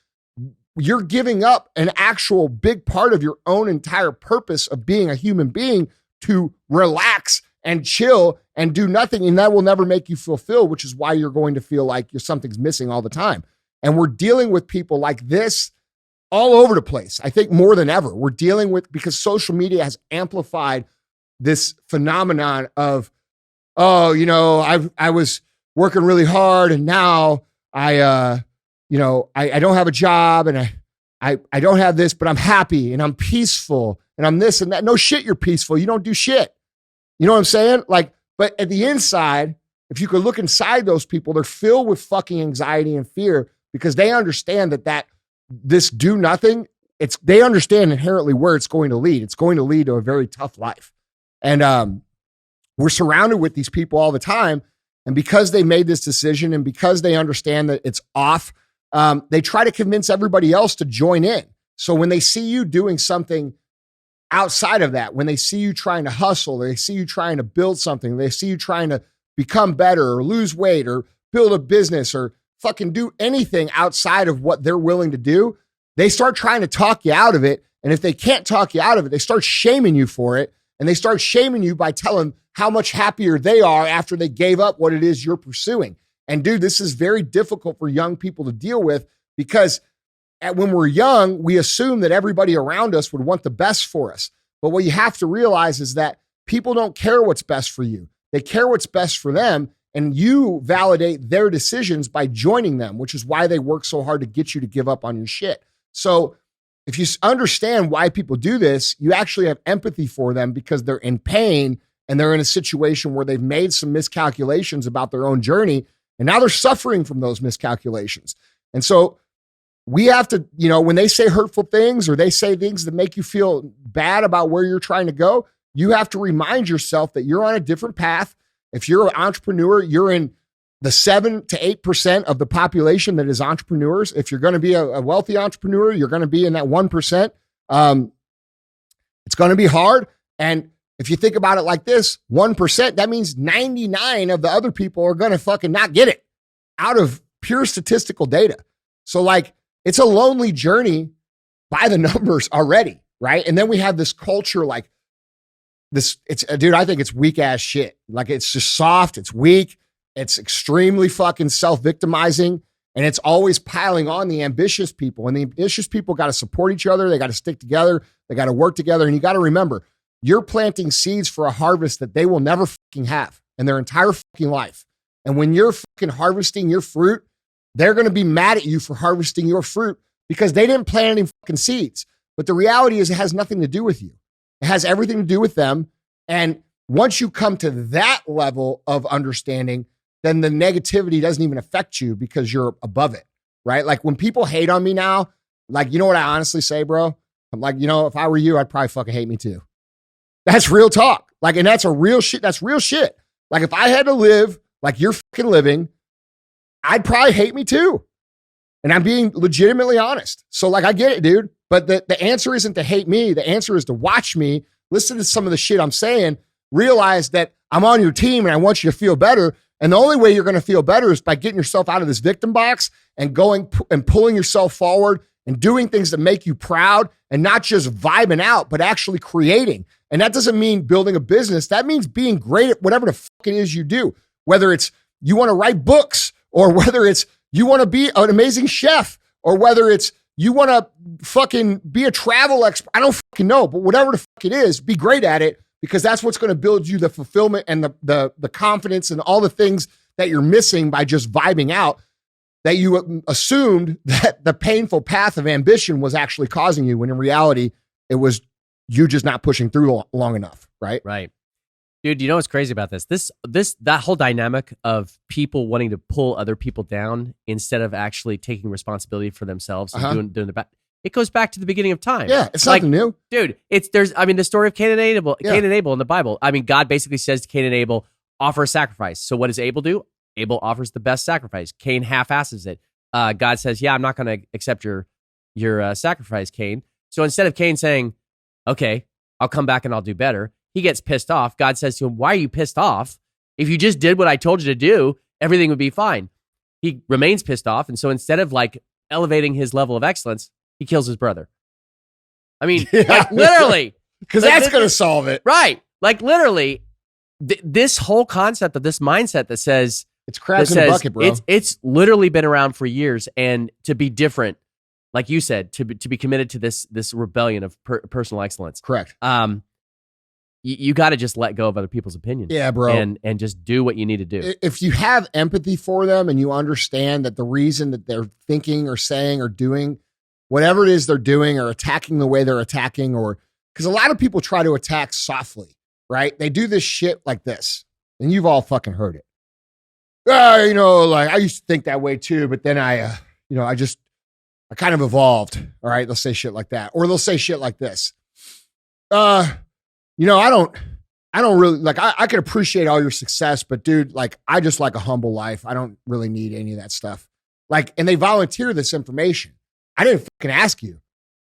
you're giving up an actual big part of your own entire purpose of being a human being to relax and chill and do nothing. And that will never make you fulfilled, which is why you're going to feel like something's missing all the time. And we're dealing with people like this all over the place. I think more than ever, we're dealing with, because social media has amplified this phenomenon of, oh, I was working really hard and now I don't have a job and I don't have this, but I'm happy and I'm peaceful and I'm this and that. No shit, you're peaceful. You don't do shit. You know what I'm saying? But at the inside, if you could look inside those people, they're filled with fucking anxiety and fear because they understand that this do nothing, they understand inherently where it's going to lead. It's going to lead to a very tough life. And we're surrounded with these people all the time. And because they made this decision and because they understand that it's off, they try to convince everybody else to join in. So when they see you doing something outside of that, when they see you trying to hustle, they see you trying to build something, they see you trying to become better or lose weight or build a business or fucking do anything outside of what they're willing to do, they start trying to talk you out of it. And if they can't talk you out of it, they start shaming you for it. And they start shaming you by telling how much happier they are after they gave up what it is you're pursuing. And dude, this is very difficult for young people to deal with because when we're young, we assume that everybody around us would want the best for us. But what you have to realize is that people don't care what's best for you. They care what's best for them. And you validate their decisions by joining them, which is why they work so hard to get you to give up on your shit. So if you understand why people do this, you actually have empathy for them because they're in pain and they're in a situation where they've made some miscalculations about their own journey. And now they're suffering from those miscalculations. And so we have to, when they say hurtful things or they say things that make you feel bad about where you're trying to go, you have to remind yourself that you're on a different path. If you're an entrepreneur, you're in the 7 to 8% of the population that is entrepreneurs. If you're going to be a wealthy entrepreneur, you're going to be in that 1%. It's going to be hard. And if you think about it like this, 1%, that means 99 of the other people are going to fucking not get it out of pure statistical data. So it's a lonely journey by the numbers already, right? And then we have this culture dude, I think it's weak ass shit. It's just soft, it's weak, it's extremely fucking self-victimizing, and it's always piling on the ambitious people. And the ambitious people got to support each other, they got to stick together, they got to work together. And you got to remember, you're planting seeds for a harvest that they will never fucking have in their entire fucking life. And when you're fucking harvesting your fruit, they're going to be mad at you for harvesting your fruit because they didn't plant any fucking seeds. But the reality is it has nothing to do with you. It has everything to do with them. And once you come to that level of understanding, then the negativity doesn't even affect you because you're above it, right? When people hate on me now, you know what I honestly say, bro? I'm if I were you, I'd probably fucking hate me too. That's real talk. And that's a real shit. That's real shit. If I had to live like you're fucking living, I'd probably hate me too. And I'm being legitimately honest. So I get it, dude. But the answer isn't to hate me. The answer is to watch me, listen to some of the shit I'm saying, realize that I'm on your team and I want you to feel better. And the only way you're going to feel better is by getting yourself out of this victim box and going and pulling yourself forward and doing things that make you proud and not just vibing out, but actually creating. And that doesn't mean building a business. That means being great at whatever the fuck it is you do, whether it's you want to write books or whether it's you want to be an amazing chef or whether it's you want to fucking be a travel expert. I don't fucking know, but whatever the fuck it is, be great at it because that's what's going to build you the fulfillment and the confidence and all the things that you're missing by just vibing out that you assumed that the painful path of ambition was actually causing you when in reality, it was you just not pushing through long enough, right? Right. Dude, you know what's crazy about this? That whole dynamic of people wanting to pull other people down instead of actually taking responsibility for themselves and doing the back. It goes back to the beginning of time. Yeah, it's nothing new. Dude, the story of Cain and Abel, Cain and Abel in the Bible. I mean, God basically says to Cain and Abel, offer a sacrifice. So what does Abel do? Abel offers the best sacrifice. Cain half-asses it. God says, yeah, I'm not going to accept your sacrifice, Cain. So instead of Cain saying, okay, I'll come back and I'll do better, he gets pissed off. God says to him, why are you pissed off? If you just did what I told you to do, everything would be fine. He remains pissed off. And so instead of like elevating his level of excellence, he kills his brother. I mean, like literally. Because that's going to solve it. Right. Like literally, this whole concept of this mindset that says, it's crabs in a bucket, bro. It's literally been around for years. And to be different, like you said, to be committed to this rebellion of personal excellence. Correct. You got to just let go of other people's opinions. Yeah, bro. And just do what you need to do. If you have empathy for them and you understand that the reason that they're thinking or saying or doing whatever it is they're doing or attacking the way they're attacking, or because a lot of people try to attack softly, right? They do this shit like this, and you've all fucking heard it. Like I used to think that way too, but then I kind of evolved. All right. They'll say shit like that, or they'll say shit like this. I don't really like, I can appreciate all your success, but dude, like, I just like a humble life. I don't really need any of that stuff. Like, and they volunteer this information. I didn't fucking ask you.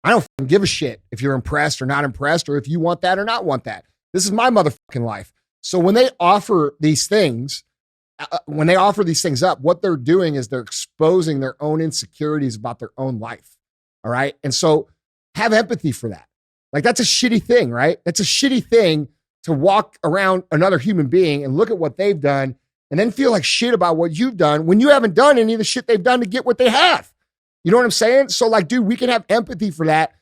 I don't fucking give a shit if you're impressed or not impressed, or if you want that or not want that. This is my motherfucking life. So when they offer these things, up, what they're doing is they're exposing their own insecurities about their own life. All right. And so have empathy for that. Like, that's a shitty thing, right? That's a shitty thing to walk around another human being and look at what they've done and then feel like shit about what you've done when you haven't done any of the shit they've done to get what they have. You know what I'm saying? So like, dude, we can have empathy for that.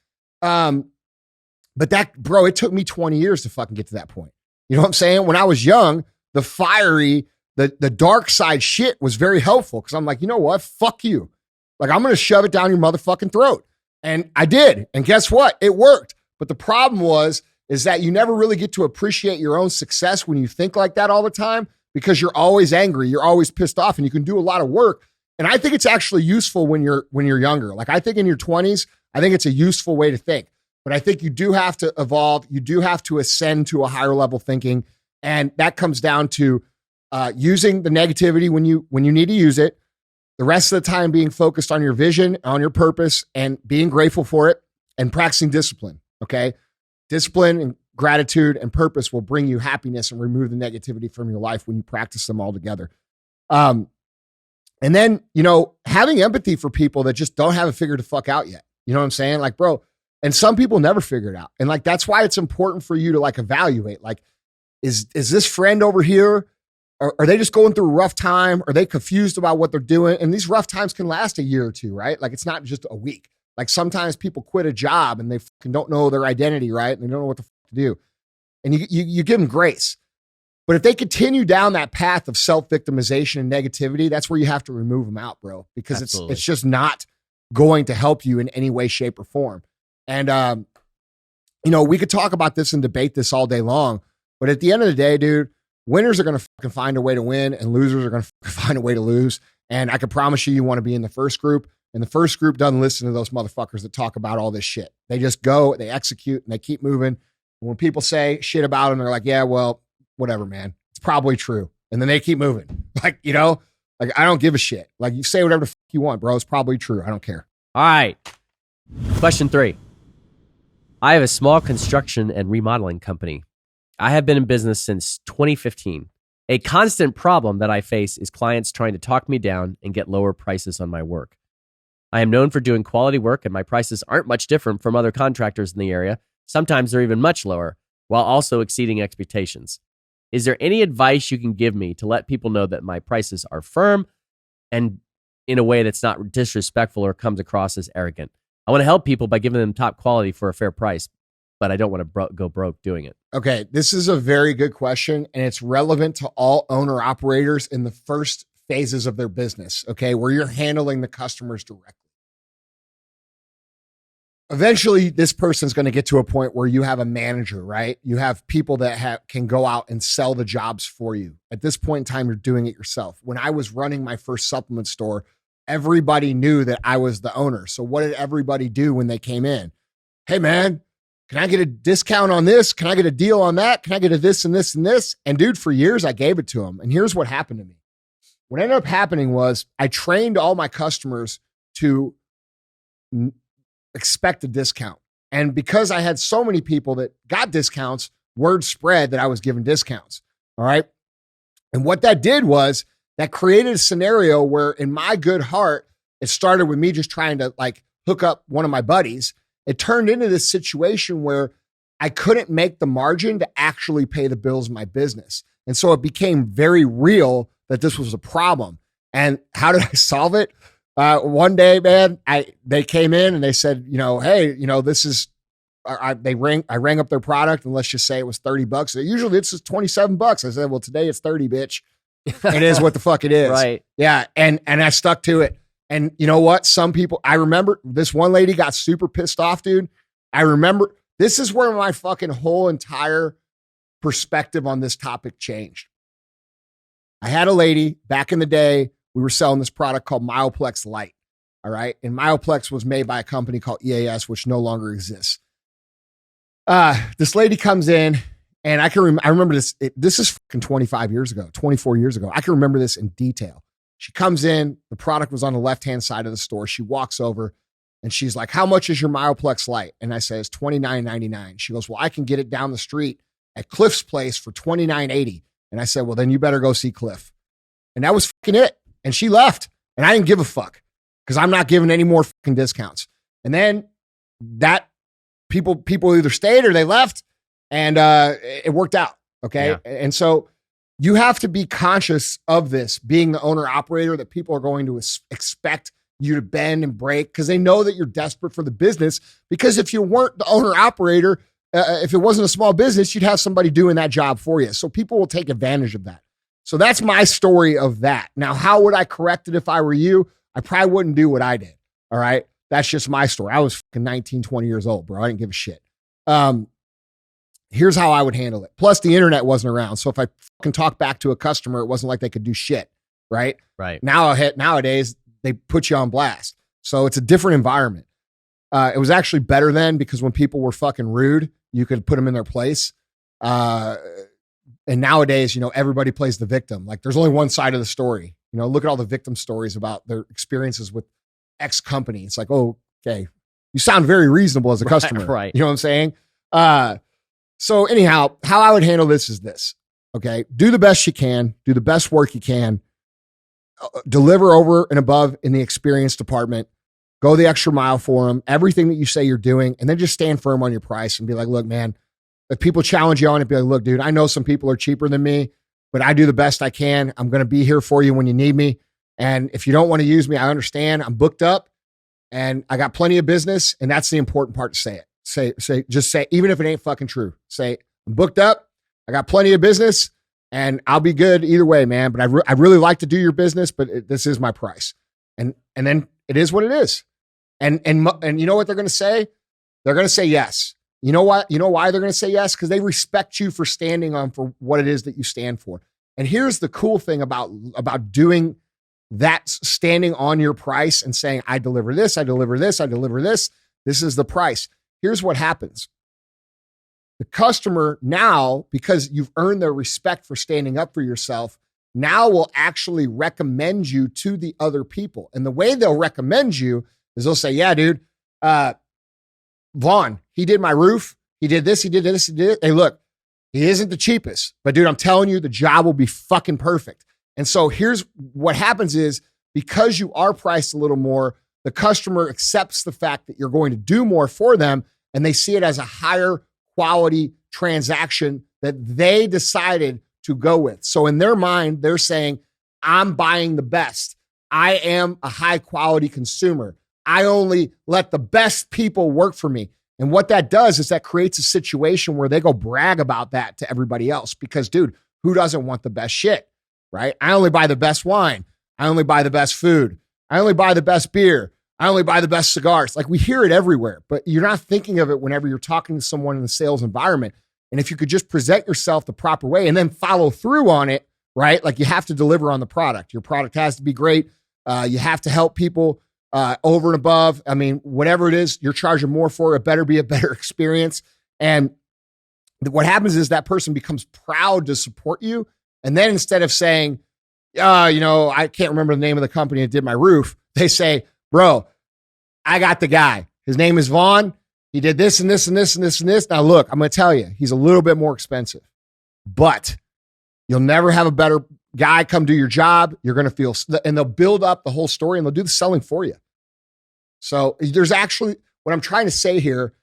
But that, bro, it took me 20 years to fucking get to that point. You know what I'm saying? When I was young, the fiery, the dark side shit was very helpful because I'm like, you know what? Fuck you. Like, I'm going to shove it down your motherfucking throat. And I did. And guess what? It worked. But the problem is that you never really get to appreciate your own success when you think like that all the time because you're always angry. You're always pissed off and you can do a lot of work. And I think it's actually useful when you're younger. Like, I think in your 20s, I think it's a useful way to think. But I think you do have to evolve. You do have to ascend to a higher level thinking. And that comes down to using the negativity when you need to use it. The rest of the time being focused on your vision, on your purpose, and being grateful for it and practicing discipline. Okay. Discipline and gratitude and purpose will bring you happiness and remove the negativity from your life when you practice them all together. And then, having empathy for people that just don't have it figured the fuck out yet. You know what I'm saying? Like, bro, and some people never figure it out. And like, that's why it's important for you to like evaluate, like, is this friend over here, are they just going through a rough time? Are they confused about what they're doing? And these rough times can last a year or two, right? Like, it's not just a week. Like, sometimes people quit a job and they fucking don't know their identity, right? And they don't know what the fuck to do. And you give them grace. But if they continue down that path of self-victimization and negativity, that's where you have to remove them out, bro, because it's just not going to help you in any way, shape, or form. And, we could talk about this and debate this all day long, but at the end of the day, dude, winners are going to fucking find a way to win and losers are going to find a way to lose. And I can promise you want to be in the first group. And the first group doesn't listen to those motherfuckers that talk about all this shit. They just go, they execute, and they keep moving. And when people say shit about them, they're like, yeah, well, whatever, man. It's probably true. And then they keep moving. Like, I don't give a shit. Like, you say whatever the fuck you want, bro. It's probably true. I don't care. All right. Question 3. I have a small construction and remodeling company. I have been in business since 2015. A constant problem that I face is clients trying to talk me down and get lower prices on my work. I am known for doing quality work, and my prices aren't much different from other contractors in the area. Sometimes they're even much lower, while also exceeding expectations. Is there any advice you can give me to let people know that my prices are firm and in a way that's not disrespectful or comes across as arrogant? I want to help people by giving them top quality for a fair price, but I don't want to go broke doing it. Okay, this is a very good question, and it's relevant to all owner operators in the first phases of their business, okay, where you're handling the customers directly. Eventually, this person's going to get to a point where you have a manager, right? You have people that can go out and sell the jobs for you. At this point in time, you're doing it yourself. When I was running my first supplement store, everybody knew that I was the owner. So what did everybody do when they came in? Hey, man, can I get a discount on this? Can I get a deal on that? Can I get a this and this and this? And dude, for years, I gave it to them. And here's what happened to me. What ended up happening was I trained all my customers to expect a discount. And because I had so many people that got discounts, word spread that I was giving discounts. All right. And what that did was that created a scenario where in my good heart, it started with me just trying to like hook up one of my buddies. It turned into this situation where I couldn't make the margin to actually pay the bills of my business. And so it became very real that this was a problem. And how did I solve it? One day, man, they came in and they said, hey, this is, I rang up their product and let's just say it was $30. Usually it's just $27. I said, well, today it's 30, bitch. It is what the fuck it is. Right. Yeah. And I stuck to it. And you know what? Some people, I remember this one lady got super pissed off, dude. I remember this is where my fucking whole entire perspective on this topic changed. I had a lady back in the day. We were selling this product called Myoplex Light. All right. And Myoplex was made by a company called EAS, which no longer exists. This lady comes in and I remember this. This is fucking 24 years ago. I can remember this in detail. She comes in, the product was on the left-hand side of the store. She walks over and she's like, how much is your Myoplex Light? And I say, it's $29.99. She goes, well, I can get it down the street at Cliff's place for $29.80. And I said, well, then you better go see Cliff. And that was fucking it. And she left and I didn't give a fuck because I'm not giving any more fucking discounts. And then that people either stayed or they left and it worked out. Okay. Yeah. And so you have to be conscious of this being the owner operator that people are going to expect you to bend and break because they know that you're desperate for the business. Because if you weren't the owner operator, if it wasn't a small business, you'd have somebody doing that job for you. So people will take advantage of that. So that's my story of that. Now, how would I correct it if I were you? I probably wouldn't do what I did. All right. That's just my story. I was fucking 19, 20 years old, bro. I didn't give a shit. Here's how I would handle it. Plus the internet wasn't around. So if I fucking talk back to a customer, it wasn't like they could do shit. Right. Right. Nowadays they put you on blast. So it's a different environment. It was actually better then because when people were fucking rude, you could put them in their place. And nowadays, everybody plays the victim. Like there's only one side of the story. Look at all the victim stories about their experiences with X company. It's like, oh, okay. You sound very reasonable as a customer. Right. You know what I'm saying? So anyhow, how I would handle this is this. Okay. Do the best you can. Do the best work you can. Deliver over and above in the experience department. Go the extra mile for them. Everything that you say you're doing. And then just stand firm on your price and be like, look, man, if people challenge you on it, be like, look, dude, I know some people are cheaper than me, but I do the best I can. I'm going to be here for you when you need me. And if you don't want to use me, I understand. I'm booked up and I got plenty of business. And that's the important part to say it. Just say, even if it ain't fucking true, say, I'm booked up. I got plenty of business and I'll be good either way, man. But I really like to do your business, but this is my price. And then it is what it is. And you know what they're going to say? They're going to say yes. You know what? You know why they're going to say yes? Because they respect you for standing on for what it is that you stand for. And here's the cool thing about doing that, standing on your price and saying, I deliver this, I deliver this, I deliver this. This is the price. Here's what happens. The customer now, because you've earned their respect for standing up for yourself, now will actually recommend you to the other people. And the way they'll recommend you is they'll say, yeah, dude, Vaughn, he did my roof. He did this, he did this, he did it. Hey, look, He isn't the cheapest, but dude, I'm telling you, the job will be fucking perfect. And so here's what happens is because you are priced a little more, the customer accepts the fact that you're going to do more for them, and they see it as a higher quality transaction that they decided to go with. So in their mind, they're saying, I'm buying the best. I am a high quality consumer. I only let the best people work for me. And what that does is that creates a situation where they go brag about that to everybody else because, dude, who doesn't want the best shit, right? I only buy the best wine. I only buy the best food. I only buy the best beer. I only buy the best cigars. Like we hear it everywhere, but you're not thinking of it whenever you're talking to someone in the sales environment. And if you could just present yourself the proper way and then follow through on it, right? Like you have to deliver on the product. Your product has to be great. You have to help people over and above. I mean, whatever it is, you're charging more for, it better be a better experience. And what happens is that person becomes proud to support you. And then instead of saying, I can't remember the name of the company that did my roof, they say, bro, I got the guy. His name is Vaughn. He did this and this and this and this and this. Now, look, I'm going to tell you, he's a little bit more expensive, but you'll never have a better guy come do your job. You're going to feel, and they'll build up the whole story and they'll do the selling for you. So there's actually, what I'm trying to say here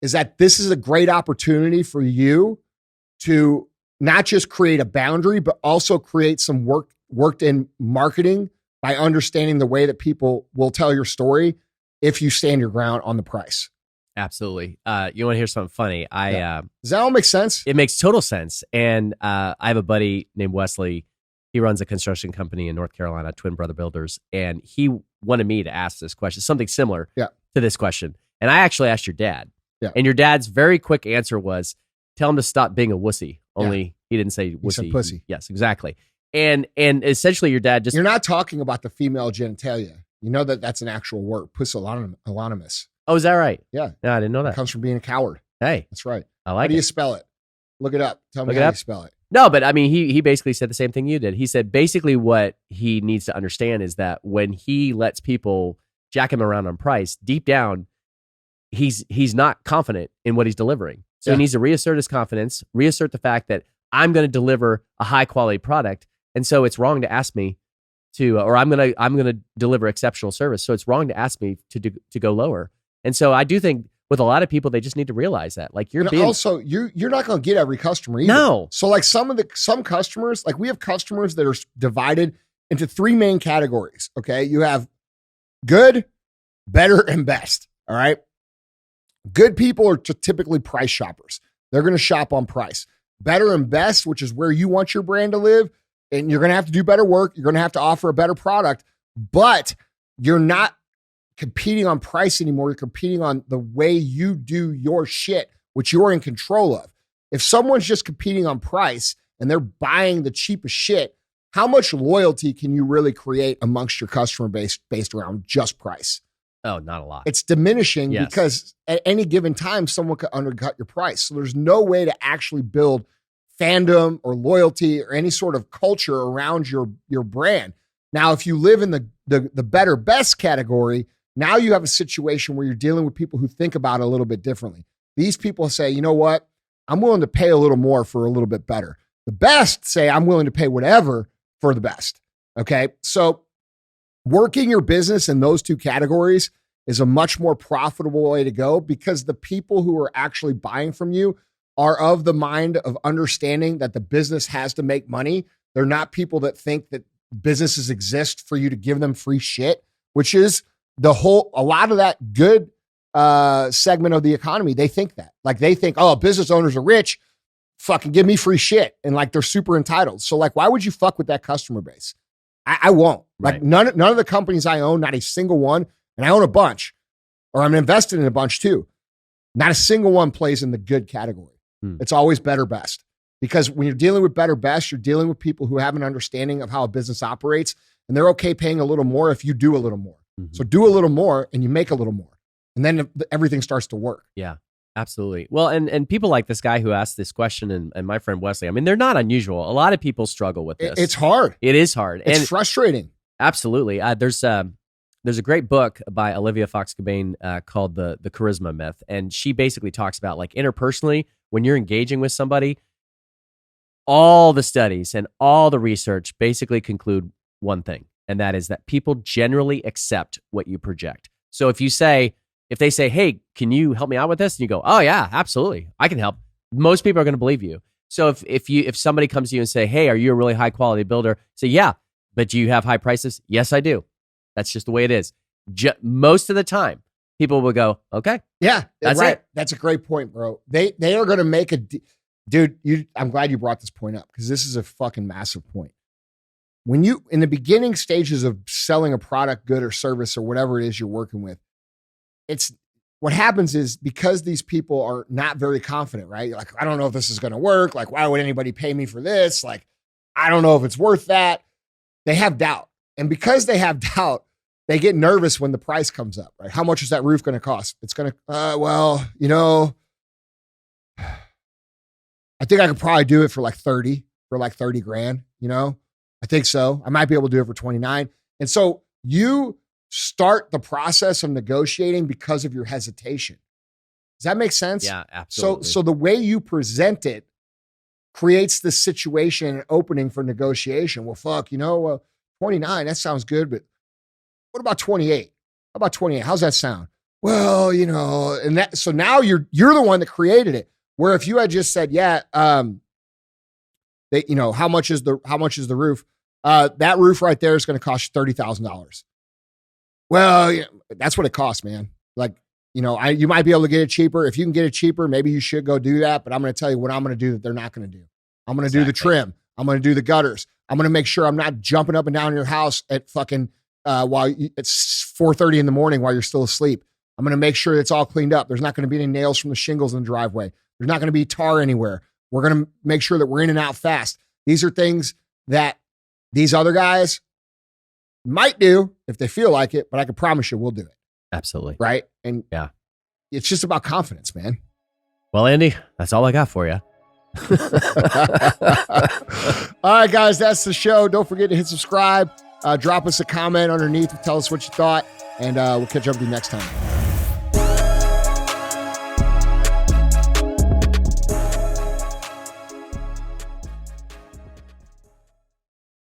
is that this is a great opportunity for you to not just create a boundary, but also create some worked in marketing by understanding the way that people will tell your story if you stand your ground on the price. Absolutely. You want to hear something funny? Does that all make sense? It makes total sense. And I have a buddy named Wesley. He runs a construction company in North Carolina, Twin Brother Builders. And he wanted me to ask this question, something similar to this question. And I actually asked your dad. Yeah. And your dad's very quick answer was, tell him to stop being a wussy. Only he didn't say wussy. He said pussy. Yes, exactly. And essentially your dad just... You're not talking about the female genitalia. You know that that's an actual word, pusillanimous. Oh, is that right? Yeah. No, I didn't know that. It comes from being a coward. Hey. That's right. I like How do you spell it? Look it up. Tell me how you spell it. No, but I mean, he basically said the same thing you did. He said basically what he needs to understand is that when he lets people jack him around on price, deep down, he's not confident in what he's delivering. So he needs to reassert his confidence, reassert the fact that I'm going to deliver a high quality product. And so it's wrong to ask me to, or I'm going to deliver exceptional service. So it's wrong to ask me to go lower. And so I do think with a lot of people, they just need to realize that, like you're being... Also, you're not going to get every customer either. No. So like some customers, like we have customers that are divided into three main categories. Okay. You have good, better, and best. All right. Good people are typically price shoppers. They're going to shop on price. Better and best, which is where you want your brand to live. And you're going to have to do better work. You're going to have to offer a better product, but you're not competing on price anymore. You're competing on the way you do your shit, which you're in control of. If someone's just competing on price and they're buying the cheapest shit, how much loyalty can you really create amongst your customer base based around just price? Oh, not a lot. It's diminishing because at any given time, someone could undercut your price. So there's no way to actually build fandom or loyalty or any sort of culture around your brand. Now, if you live in the better best category, now you have a situation where you're dealing with people who think about it a little bit differently. These people say, you know what? I'm willing to pay a little more for a little bit better. The best say, I'm willing to pay whatever for the best. Okay. So working your business in those two categories is a much more profitable way to go because the people who are actually buying from you are of the mind of understanding that the business has to make money. They're not people that think that businesses exist for you to give them free shit, which is a lot of that good segment of the economy. They think that, like, they think, oh, business owners are rich, fucking give me free shit. And like, they're super entitled. So like, why would you fuck with that customer base? I won't. Right. Like none of the companies I own, not a single one, and I own a bunch, or I'm invested in a bunch too. Not a single one plays in the good category. It's always better best, because when you're dealing with better best, you're dealing with people who have an understanding of how a business operates, and they're okay paying a little more if you do a little more. Mm-hmm. So do a little more and you make a little more, and then everything starts to work. Yeah, absolutely. Well, and people like this guy who asked this question and my friend Wesley, I mean, they're not unusual. A lot of people struggle with this. It's hard. It is hard. It's frustrating. Absolutely. There's a great book by Olivia Fox-Cabane called the Charisma Myth. And she basically talks about, like, interpersonally, when you're engaging with somebody, all the studies and all the research basically conclude one thing, and that is that people generally accept what you project. So if they say, hey, can you help me out with this? And you go, oh yeah, absolutely, I can help. Most people are going to believe you. So if somebody comes to you and say, hey, are you a really high quality builder? Say, yeah, but do you have high prices? Yes, I do. That's just the way it is. Most of the time, people will go, okay. Yeah, that's right. it. That's a great point, bro. They are going to make dude. I'm glad you brought this point up because this is a fucking massive point. When you in the beginning stages of selling a product, good or service or whatever it is you're working with, it's what happens is because these people are not very confident, right? You're like, I don't know if this is going to work. Like, why would anybody pay me for this? Like, I don't know if it's worth that. They have doubt. And because they have doubt, they get nervous when the price comes up, right? How much is that roof going to cost? It's going to, well, I think I could probably do it for like 30 grand, I think so. I might be able to do it for 29. And so you start the process of negotiating because of your hesitation. Does that make sense? Yeah, absolutely. So the way you present it creates the situation and opening for negotiation. Well, 29, that sounds good, but what about 28? How about 28? How's that sound? Well, and that, so now you're the one that created it. Where if you had just said, yeah, how much is the roof? That roof right there is going to cost $30,000. Well, that's what it costs, man. Like, you might be able to get it cheaper. If you can get it cheaper, maybe you should go do that. But I'm going to tell you what I'm going to do that they're not going to do. I'm going to do the trim. I'm going to do the gutters. I'm going to make sure I'm not jumping up and down your house at fucking it's 4:30 in the morning while you're still asleep. I'm going to make sure it's all cleaned up. There's not going to be any nails from the shingles in the driveway. There's not going to be tar anywhere. We're going to make sure that we're in and out fast. These are things that these other guys might do if they feel like it, but I can promise you we'll do it. Absolutely. Right? And yeah, it's just about confidence, man. Well, Andy, that's all I got for you. All right, guys, that's the show. Don't forget to hit subscribe. Drop us a comment underneath. Tell us what you thought, and we'll catch up with you next time.